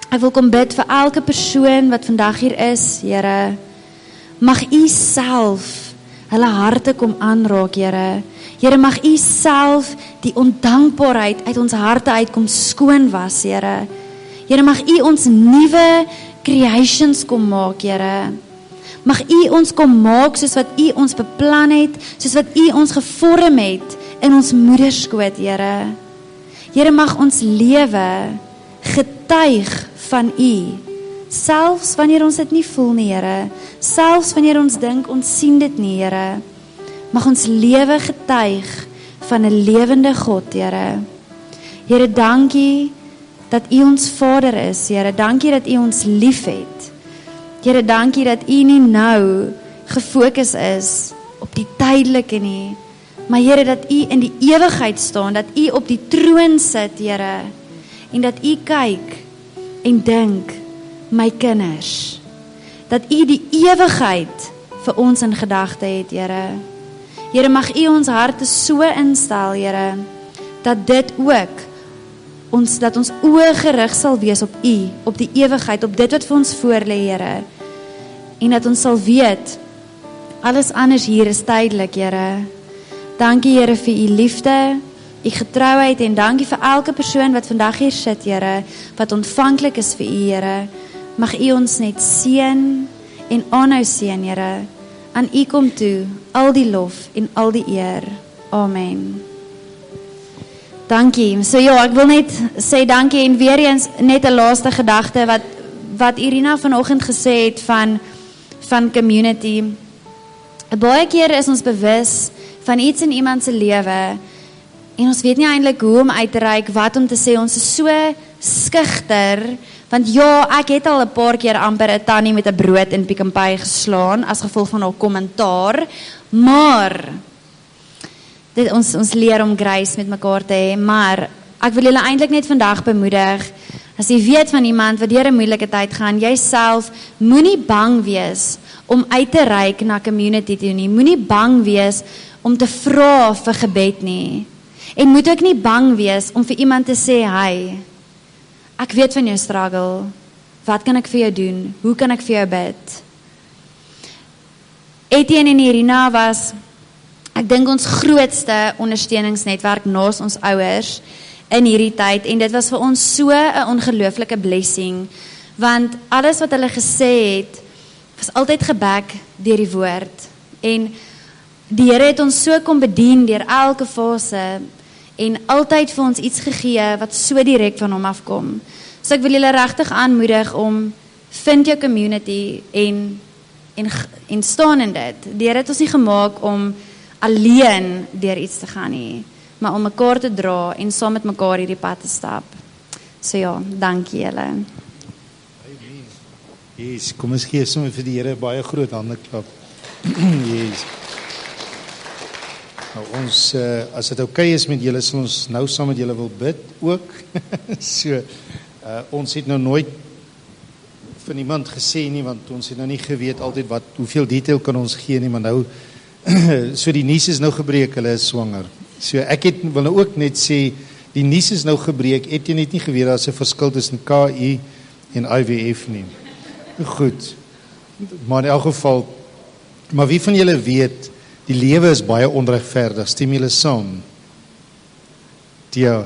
ek wil kom bid vir elke persoon wat vandag hier is, Here. Mag u self hulle harte kom aanraak, Here. Here, mag u self die ondankbaarheid uit ons harte uitkom skoon was, Here. Here, mag u ons nuwe creations kom maak, Here. Mag u ons kom maak soos wat u ons beplan het, soos wat u ons gevorm het in ons moederskoot, Here. Here, mag ons lewe getuig van u, selfs wanneer ons dit nie voel nie, Here. Selfs wanneer ons dink ons sien dit nie, Here. Mag ons lewe getuig van 'n lewende God, Here. Here, dankie dat u ons Vader is, Here. Dankie dat u ons liefhet. Here, dankie dat u nie nou gefokus is op die tydelike nie, maar Here, dat u in die ewigheid staan, dat u op die troon sit, Here, en dat u kyk en dink, my kinders, dat u die ewigheid vir ons in gedagte het, Here. Here, mag u ons harte so instel, Here, dat dit ook dat ons oë gerig sal wees op u, op die ewigheid, op dit wat vir ons voorlê, Here. En dat ons sal weet, alles anders hier is tydelik, Here. Dankie, Here, vir u liefde, u getrouheid, en dankie vir elke persoon wat vandag hier sit, Here, wat ontvanklik is vir u, Here. Mag u ons net seën en aanhou seën, Here. Aan u kom toe al die lof en al die eer. Amen. Dankie. So ja, ek wil net sê dankie en weer eens net 'n laaste gedagte wat Irina vanoggend gesê het van community. Baie keer is ons bewus van iets in iemand se lewe en ons weet nie eintlik hoe om uit te reik, wat om te sê. Ons is so skugter Want ja, ek het al 'n paar keer amper 'n tannie met 'n brood in Pick n Pay geslaan as gevolg van haar kommentaar, maar ons leer om grace met mekaar te hê, maar ek wil julle eintlik net vandag bemoedig, as jy weet van iemand wat deur 'n moeilike tyd gaan, jouself moenie bang wees om uit te reik na community toe nie, moenie bang wees om te vra vir gebed nie, en moet ook nie bang wees om vir iemand te sê, hy, ek weet van jou struggle, wat kan ek vir jou doen, hoe kan ek vir jou bid? Etienne en Irina was, ek dink ons grootste ondersteuningsnetwerk naas ons ouers in hierdie tyd, en dit was vir ons so 'n ongelooflike blessing, want alles wat hulle gesê het, was altyd geback deur die woord, en die Here het ons so kom bedien deur elke fase, en altyd vir ons iets gegee, wat so direk van hom afkom. So ek wil julle regtig aanmoedig om, vind jou community, en staan in dit. Die Here het ons nie gemaak om alleen deur iets te gaan nie, maar om mekaar te dra, en saam met mekaar hierdie pad te stap. So ja, dankie julle. Yes, kom ons gee sommer vir die Here baie groot hande klap. Yes. Nou ons, as dit okay is met julle, sal ons nou saam met julle wil bid ook. So, ons het nou nooit van iemand gesê nie, want ons het nou nie geweet altyd hoeveel detail kan ons gee nie, maar nou, so die nuus is nou gebreek, hulle is swanger. So ek wil nou ook net sê, die nuus is nou gebreek, het jy net nie geweet, daar is 'n verskil tussen KI en IVF nie. Goed, maar in elk geval, maar wie van julle weet, die lewe is baie onregverdig, stem julle saam? Ja,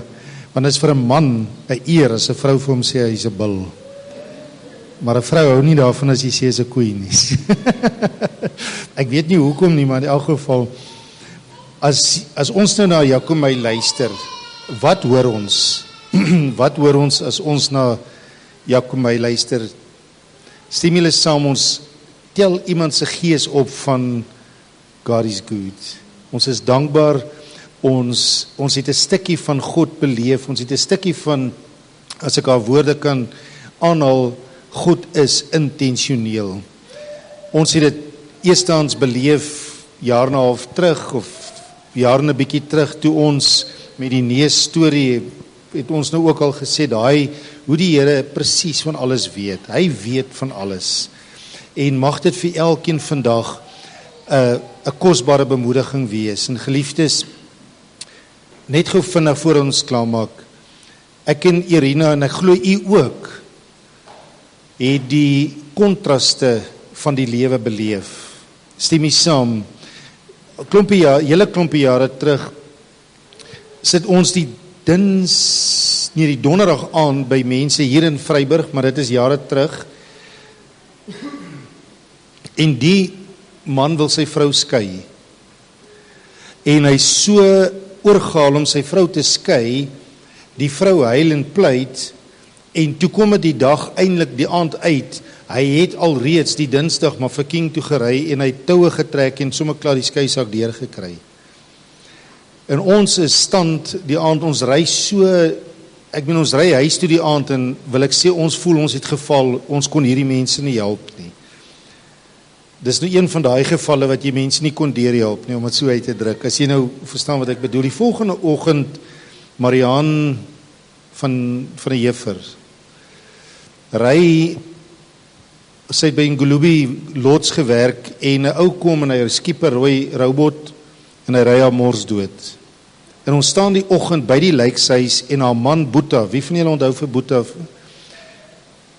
want dit is vir 'n man 'n eer as 'n vrou vir hom sê hy's 'n bil. Maar 'n vrou hou nie daarvan as jy sê hy's 'n koei nie. Ek weet nie hoekom nie, maar in elk geval, as ons nou na Jacomay luister, wat hoor ons? Wat hoor ons as ons na Jacomay luister? Stem julle saam, ons tel iemand se gees op van God is good. Ons is dankbaar, ons het 'n stukkie van God beleef, ons het 'n stukkie van, as ek haar woorde kan aanhaal, God is intentioneel. Ons het dit eerstens beleef jaar en 'n half terug, of jaar en 'n bietjie terug, toe ons met die neus storie, het ons nou ook al gesê, hoe die Here presies van alles weet. Hy weet van alles. En mag dit vir elkeen vandag 'n kosbare bemoediging wees. En geliefdes, net gou vinnig voor ons klaarmaak, ek en Irina, en ek glo u ook, het die kontraste van die lewe beleef. Stem jy saam? Hele klompie jare terug, sit ons die donderdag aan by mense hier in Vryburg, maar dit is jare terug, en die man wil sy vrou skei, en hy so oorgehaal om sy vrou te skei, die vrou huil en pleit, en toe kom het die dag eintlik die aand uit, hy het alreeds die Dinsdag maar vir King toe gery, en hy het toue getrek, en sommer klaar die skeisak deurgekry. En ons is stand die aand, ons ry ons ry huis toe die aand, en wil ek sê, ons voel ons het geval, ons kon hierdie mense nie help nie. Dis nou een van daai gevalle wat jy mense nie kon deurhelp nie, om dit so uit te druk. As jy nou verstaan wat ek bedoel. Die volgende oggend, Marianne van die Juffer, sy het by Ngulubi loods gewerk, en 'n ou kom en hy skiep 'n rooi robot, en hy ry haar mors dood. En ons staan die oggend by die lijkshuis, en haar man Boeta, wie van julle onthou vir Boeta,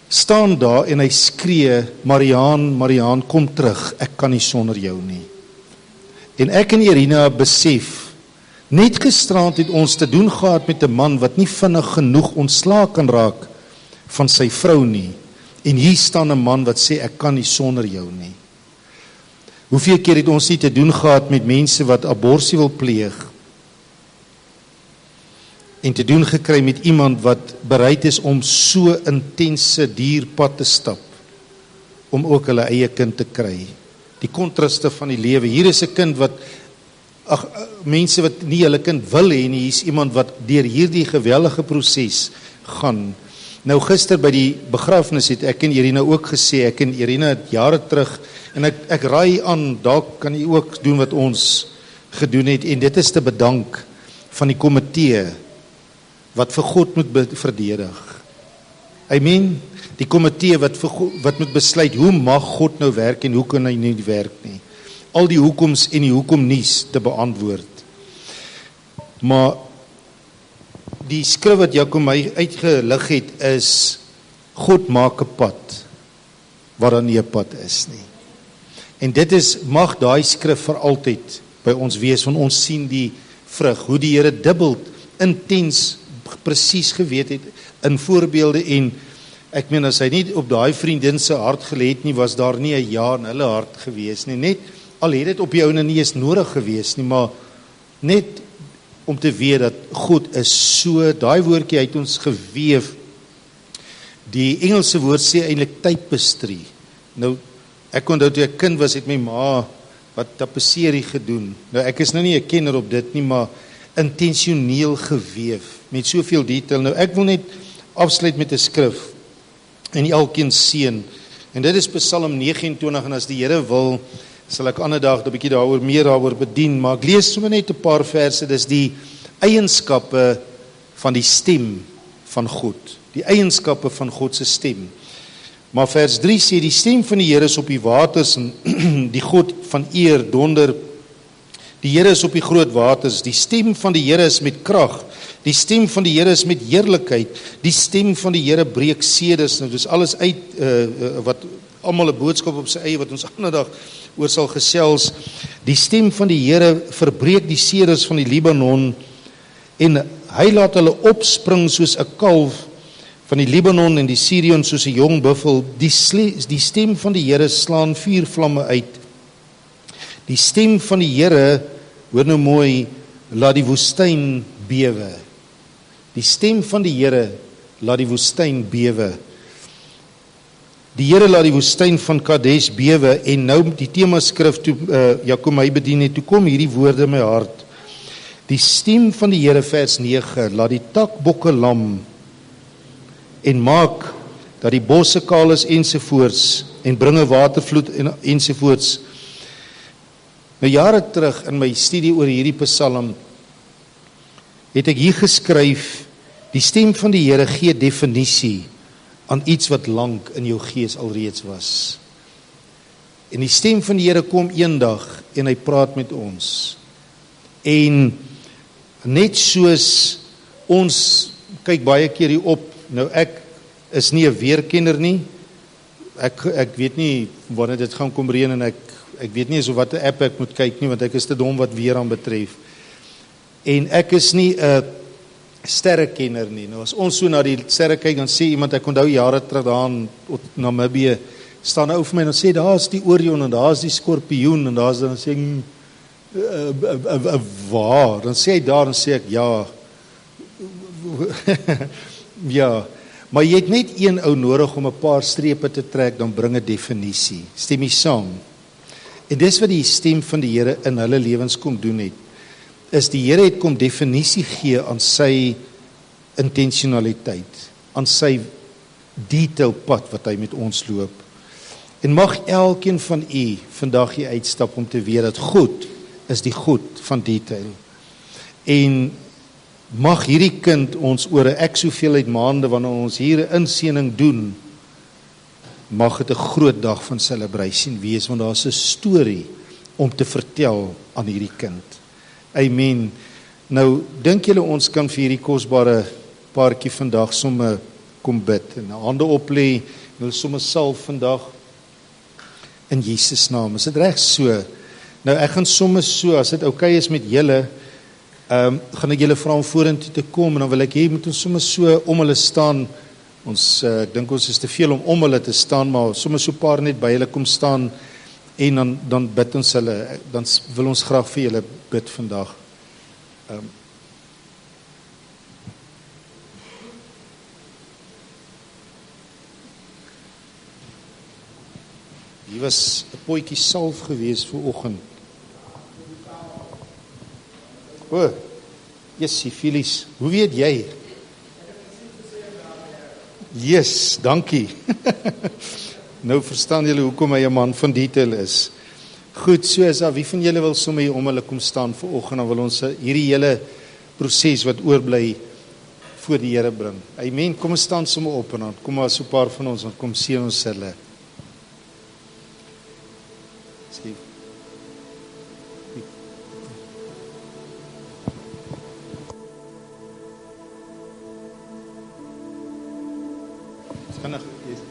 staan daar en hy skree, Marianne, kom terug, ek kan nie sonder jou nie. En ek en Irina besef, net gisterand het ons te doen gehad met 'n man wat nie vinnig genoeg ontslae kan raak van sy vrou nie. En hier staan 'n man wat sê, ek kan nie sonder jou nie. Hoeveel keer het ons nie te doen gehad met mense wat abortus wil pleeg, en te doen gekry met iemand wat bereid is om so intense dierpad te stap, om ook hulle eie kind te kry. Die kontraste van die lewe. Hier is 'n kind wat, mense wat nie hulle kind wil hê nie, hier is iemand wat deur hierdie geweldige proses gaan, Nou gister by die begrafnis het ek en Irina ook gesê, ek en Irina het jare terug, en ek raai aan, dalk kan jy ook doen wat ons gedoen het, en dit is te bedank van die komitee wat vir God moet verdedig. Amen. Die komitee wat moet besluit, hoe mag God nou werk en hoe kan hy nie werk nie. Al die hoekoms en die hoekom nies te beantwoord. Maar die skrif wat Jakob my uitgelig het is, God maak 'n pad waar daar nie 'n pad is nie. En dit is, mag daai skrif vir altyd by ons wees, want ons sien die vrug, hoe die Here dubbel, intens, presies geweet het, in voorbeelde, en ek meen, as hy nie op daai vriendin se hart gelê het nie, was daar nie 'n ja in hulle hart gewees nie, net, al het dit op die ouene nie eens nodig gewees nie, maar net om te weet dat God is so, daai woordjie uit ons geweef, die Engelse woord sê eintlik tapestry. Nou, ek onthou toe ek kind was, het my ma wat tapisserie gedoen. Nou, ek is nou nie 'n kenner op dit nie, maar intentioneel geweef, met soveel detail. Nou, ek wil net afsluit met 'n skrif, en elkeen seën, en dit is Psalm 29, en as die Here wil, sal ek ander dag 'n bietjie meer daaroor bedien, maar ek lees sommer net 'n paar verse, dis die eienskappe van die stem van God, die eienskappe van God se stem. Maar vers 3 sê, die stem van die Here is op die waters, en die God van eer donder, die Here is op die groot waters, die stem van die Here is met krag, die stem van die Here is met heerlikheid, die stem van die Here breek seders. Nou dis alles uit, wat almal 'n boodskap op sy eie, wat ons ander dag oor sal gesels. Die stem van die Here verbreek die seders van die Libanon, en hy laat hulle opspring soos 'n kalf van die Libanon, en die Sirion soos 'n jong buffel. Die stem van die Here slaan vuurvlamme uit. Die stem van die Here, hoor nou mooi, laat die woestyn bewe. Die stem van die Here laat die woestyn bewe. Die Here laat die woestyn van Kadesh bewe, en nou die temaskrif toe Jakob my bedien het, toe kom hierdie woorde in my hart. Die stem van die Here, vers 9, laat die takbokke lam, en maak dat die bosse kaal is ensovoorts, en bring 'n watervloed ensovoorts. Nou jare terug in my studie oor hierdie Psalm, het ek hier geskryf, die stem van die Here gee definisie aan iets wat lank in jou gees alreeds was. En die stem van die Here kom eendag, en hy praat met ons. En net soos ons kyk baie keer hier op, nou ek is nie 'n weerkenner nie, ek weet nie wanneer dit gaan kom reën, en ek weet nie so wat 'n app ek moet kyk nie, want ek is te dom wat weer aan betref. En ek is nie 'n sterrekenner nie. Nou as ons so na die sterre kyk, dan sê iemand, ek onthou jare terug daar in Namibië, staan 'n ou vir my en dan sê, daar's die Orion, en daar's die Skorpioen, en daar's dan sê waar, dan sê hy daar, dan sê ek, ja, ja, maar jy het net een ou nodig om 'n paar strepe te trek, dan bring 'n definisie. Stem jy saam? En dis wat die stem van die Here in hulle lewens kom doen het, is die Here het kom definisie gee aan sy intentionaliteit, aan sy detailpad wat hy met ons loop. En mag elkeen van u vandag hier uitstap om te weet dat God is die God van detail. En mag hierdie kind ons oor 'n ek soveelheid maande, wanneer ons hier 'n inseëning doen, mag dit 'n groot dag van celebrasie wees, want daar's 'n storie om te vertel aan hierdie kind. Amen. Nou, dink julle ons kan vir hierdie kosbare paartjie vandag sommer kom bid, en hande oplê, hulle sommer salf vandag, in Jesus naam. Is dit reg so? Nou, ek gaan sommer so, as dit okay is met julle, gaan ek julle vra om vorentoe te kom, en dan wil ek hê, moet ons sommer so om hulle staan. Ek dink ons is te veel om hulle te staan, maar sommer so paar net by hulle kom staan, en dan bid ons hulle, dan wil ons graag vir julle bid vandag. Hier was 'n potjie salf gewees vir oggend. Jessie, Filies, hoe weet jy? Yes, dankie. Nou verstaan julle hoekom hy 'n man van detail is. Goed, so is daar wie van julle wil sommer hier om hulle kom staan vanoggend, dan wil ons hierdie hele proses wat oorbly voor die Here bring. Amen. Kom ons staan sommer op en dan kom maar so 'n paar van ons, dan kom seën ons hulle.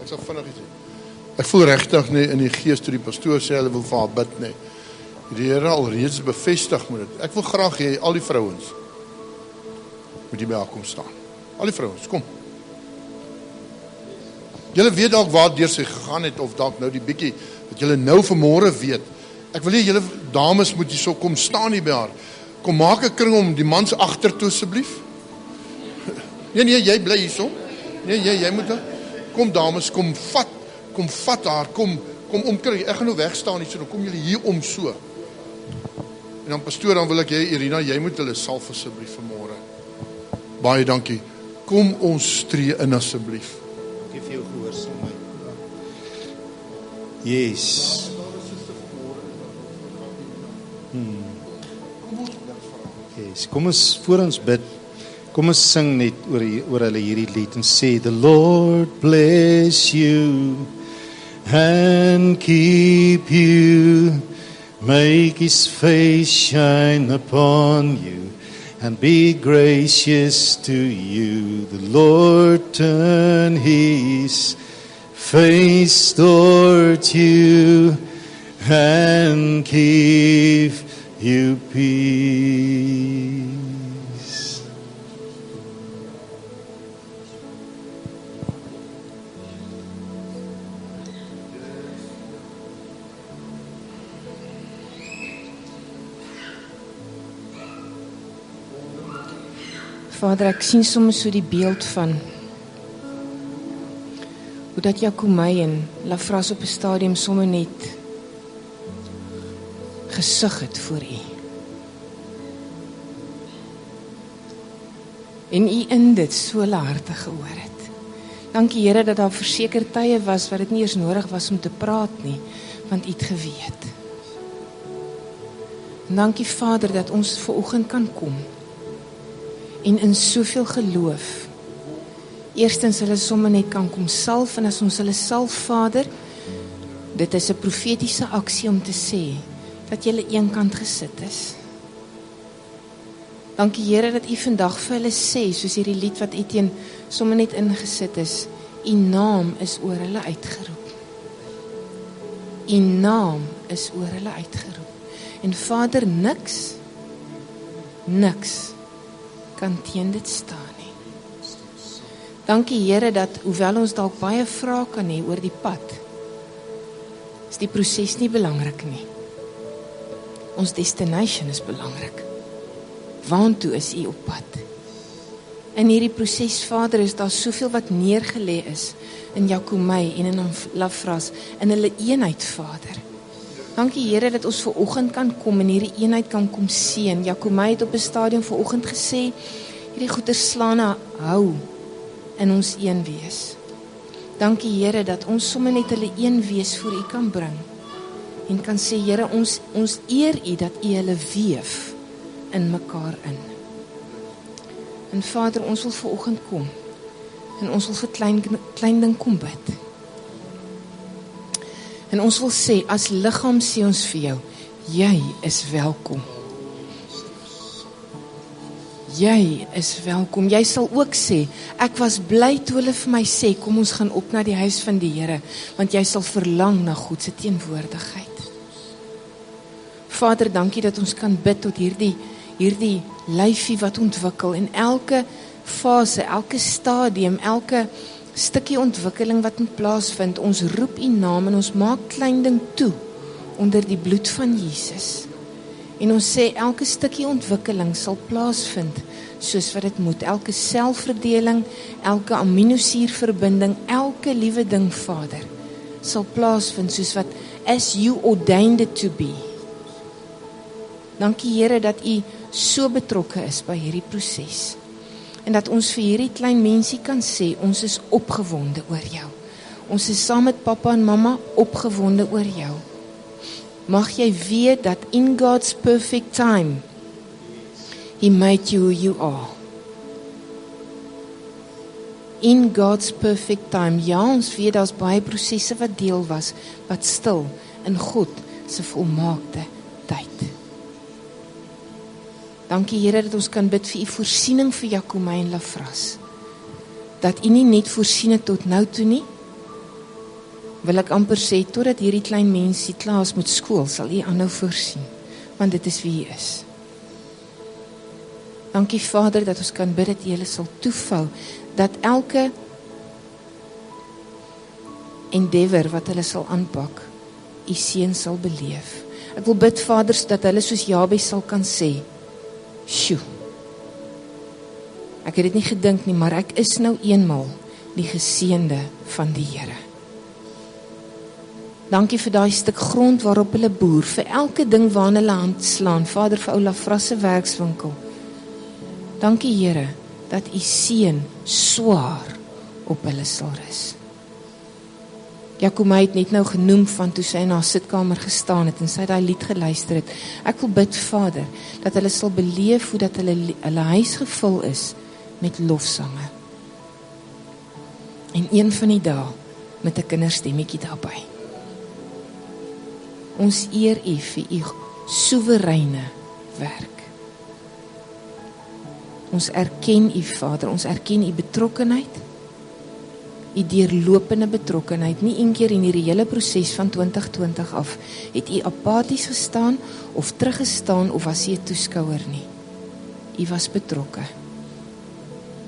Ek sal vinnig sê. Ek voel regtig nie in die gees toe die pastoor sê hulle wil vir haar bid nie. Die Here al reeds bevestig met dit. Ek wil graag hê al die vrouens moet hier by haar kom staan. Al die vrouens, kom. Julle weet dalk waar deur sy gegaan het of dalk nou die bietjie wat julle nou vanmôre weet. Ek wil hê julle dames moet hierso kom staan hier by haar. Kom maak 'n kring om die mans agtertoe asseblief. Nee, jy bly hierso. Nee, jy moet daar. Kom dames, kom vat haar, kom omkring. Ek gaan nou weg staan hier so, dan kom julle hier om so. En dan pastoor, dan wil ek hê Irina, jy moet hulle salf asseblief vanmôre. Baie dankie. Kom ons tree in asseblief. Ek gee vir jou gehoorsaam my. Yes. Yes. Kom ons voor ons bid. Kom ons sing net oor hulle hierdie lied en sê, The Lord bless you and keep you, make his face shine upon you and be gracious to you. The Lord turn his face toward you and give you peace. Vader, ek sien soms so die beeld van hoe dat Jakomai en Lafras op 'n stadium sommer net gesug het voor U. En U in dit so hulle harte gehoor het. Dankie Here dat daar verseker tye was wat dit nie eers nodig was om te praat nie, want U het geweet. En dankie Vader dat ons vanoggend kan kom. En in soveel geloof, eerstens hulle sommer net kan kom salf, en as ons hulle salf, Vader, dit is 'n profetiese aksie om te sê, dat julle eenkant gesit is. Dankie Here dat U vandag vir hulle sê, soos hierdie lied wat Etienne sommer net ingesit is, U naam is oor hulle uitgeroep. U naam is oor hulle uitgeroep. En Vader, niks kan teen dit staan nie. Dankie Here dat, hoewel ons dalk baie vrae kan hê oor die pad, is die proses nie belangrik nie. Ons destination is belangrik. Waartoe is U op pad? In hierdie proses, Vader, is daar soveel wat neergelê is in Jakomai en in Lafras, in hulle eenheid, Vader. Dankie Here dat ons vanoggend kan kom en hierdie eenheid kan kom seën. Jakomai het op 'n stadium vanoggend gesê, hierdie goeie slaane hou in ons een wees. Dankie Here dat ons sommer net hulle een wees voor U kan bring en kan sê, Here, ons eer U dat U hulle weef in mekaar in. En Vader, ons wil vanoggend kom en ons wil vir klein ding kom bid. En ons wil sê, as liggaam sê ons vir jou, jy is welkom. Jy is welkom. Jy sal ook sê, ek was bly toe hulle vir my sê, kom ons gaan op na die huis van die Here, want jy sal verlang na God se teenwoordigheid. Vader, dankie dat ons kan bid tot hierdie lyfie wat ontwikkel, en elke fase, elke stadium, elke stukkie ontwikkeling wat moet plaasvind, ons roep U naam en ons maak klein ding toe onder die bloed van Jesus. En ons sê elke stukkie ontwikkeling sal plaasvind soos wat dit moet. Elke selverdeling, elke aminosierverbinding, elke liewe ding, Vader, sal plaasvind soos wat as you ordained it to be. Dankie Here dat U so betrokke is by hierdie proses. En dat ons vir hierdie klein mensie kan sê, ons is opgewonde oor jou. Ons is saam met pappa en mamma opgewonde oor jou. Mag jy weet dat in God's perfect time, He made you who you are. In God's perfect time, ja, ons weet daar's baie prosesse wat deel was, wat stil in God se volmaakte tyd. Dankie Here dat ons kan bid vir u voorsiening vir Jacomay en Lafras. Dat u nie net voorsien het tot nou toe nie, wil ek amper sê, totdat hierdie klein mensie klaar is met skool, sal u aanhou voorsien, want dit is wie u is. Dankie Vader dat ons kan bid dat u hulle sal toevou, dat elke endeavor wat hulle sal aanpak, u seën sal beleef. Ek wil bid Vader, dat hulle soos Jabes sal kan sê, sjoe, ek het dit nie gedink nie, maar ek is nou eenmaal die geseënde van die Here. Dankie vir daai stuk grond waarop hulle boer, vir elke ding waaraan hulle hand slaan, Vader, vir ou Lafras se werkswinkel. Dankie Here, dat u seën swaar op hulle sal rus. Jacomay het net nou genoem van toe sy in haar sitkamer gestaan het en sy daai lied geluister het. Ek wil bid Vader, dat hulle sal beleef hoe dat hulle huis gevul is met lofsange. En een van die dae met 'n kinderstemmetjie daarbey. Ons eer u vir u soewereine werk. Ons erken u Vader, ons erken u betrokkenheid, u deurlopende betrokkenheid, nie een keer in hierdie hele proses van 2020 af, het u apaties gestaan, of teruggestaan, of was u 'n toeskouer nie. U was betrokke.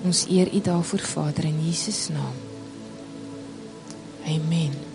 Ons eer u daarvoor Vader, in Jesus naam. Amen.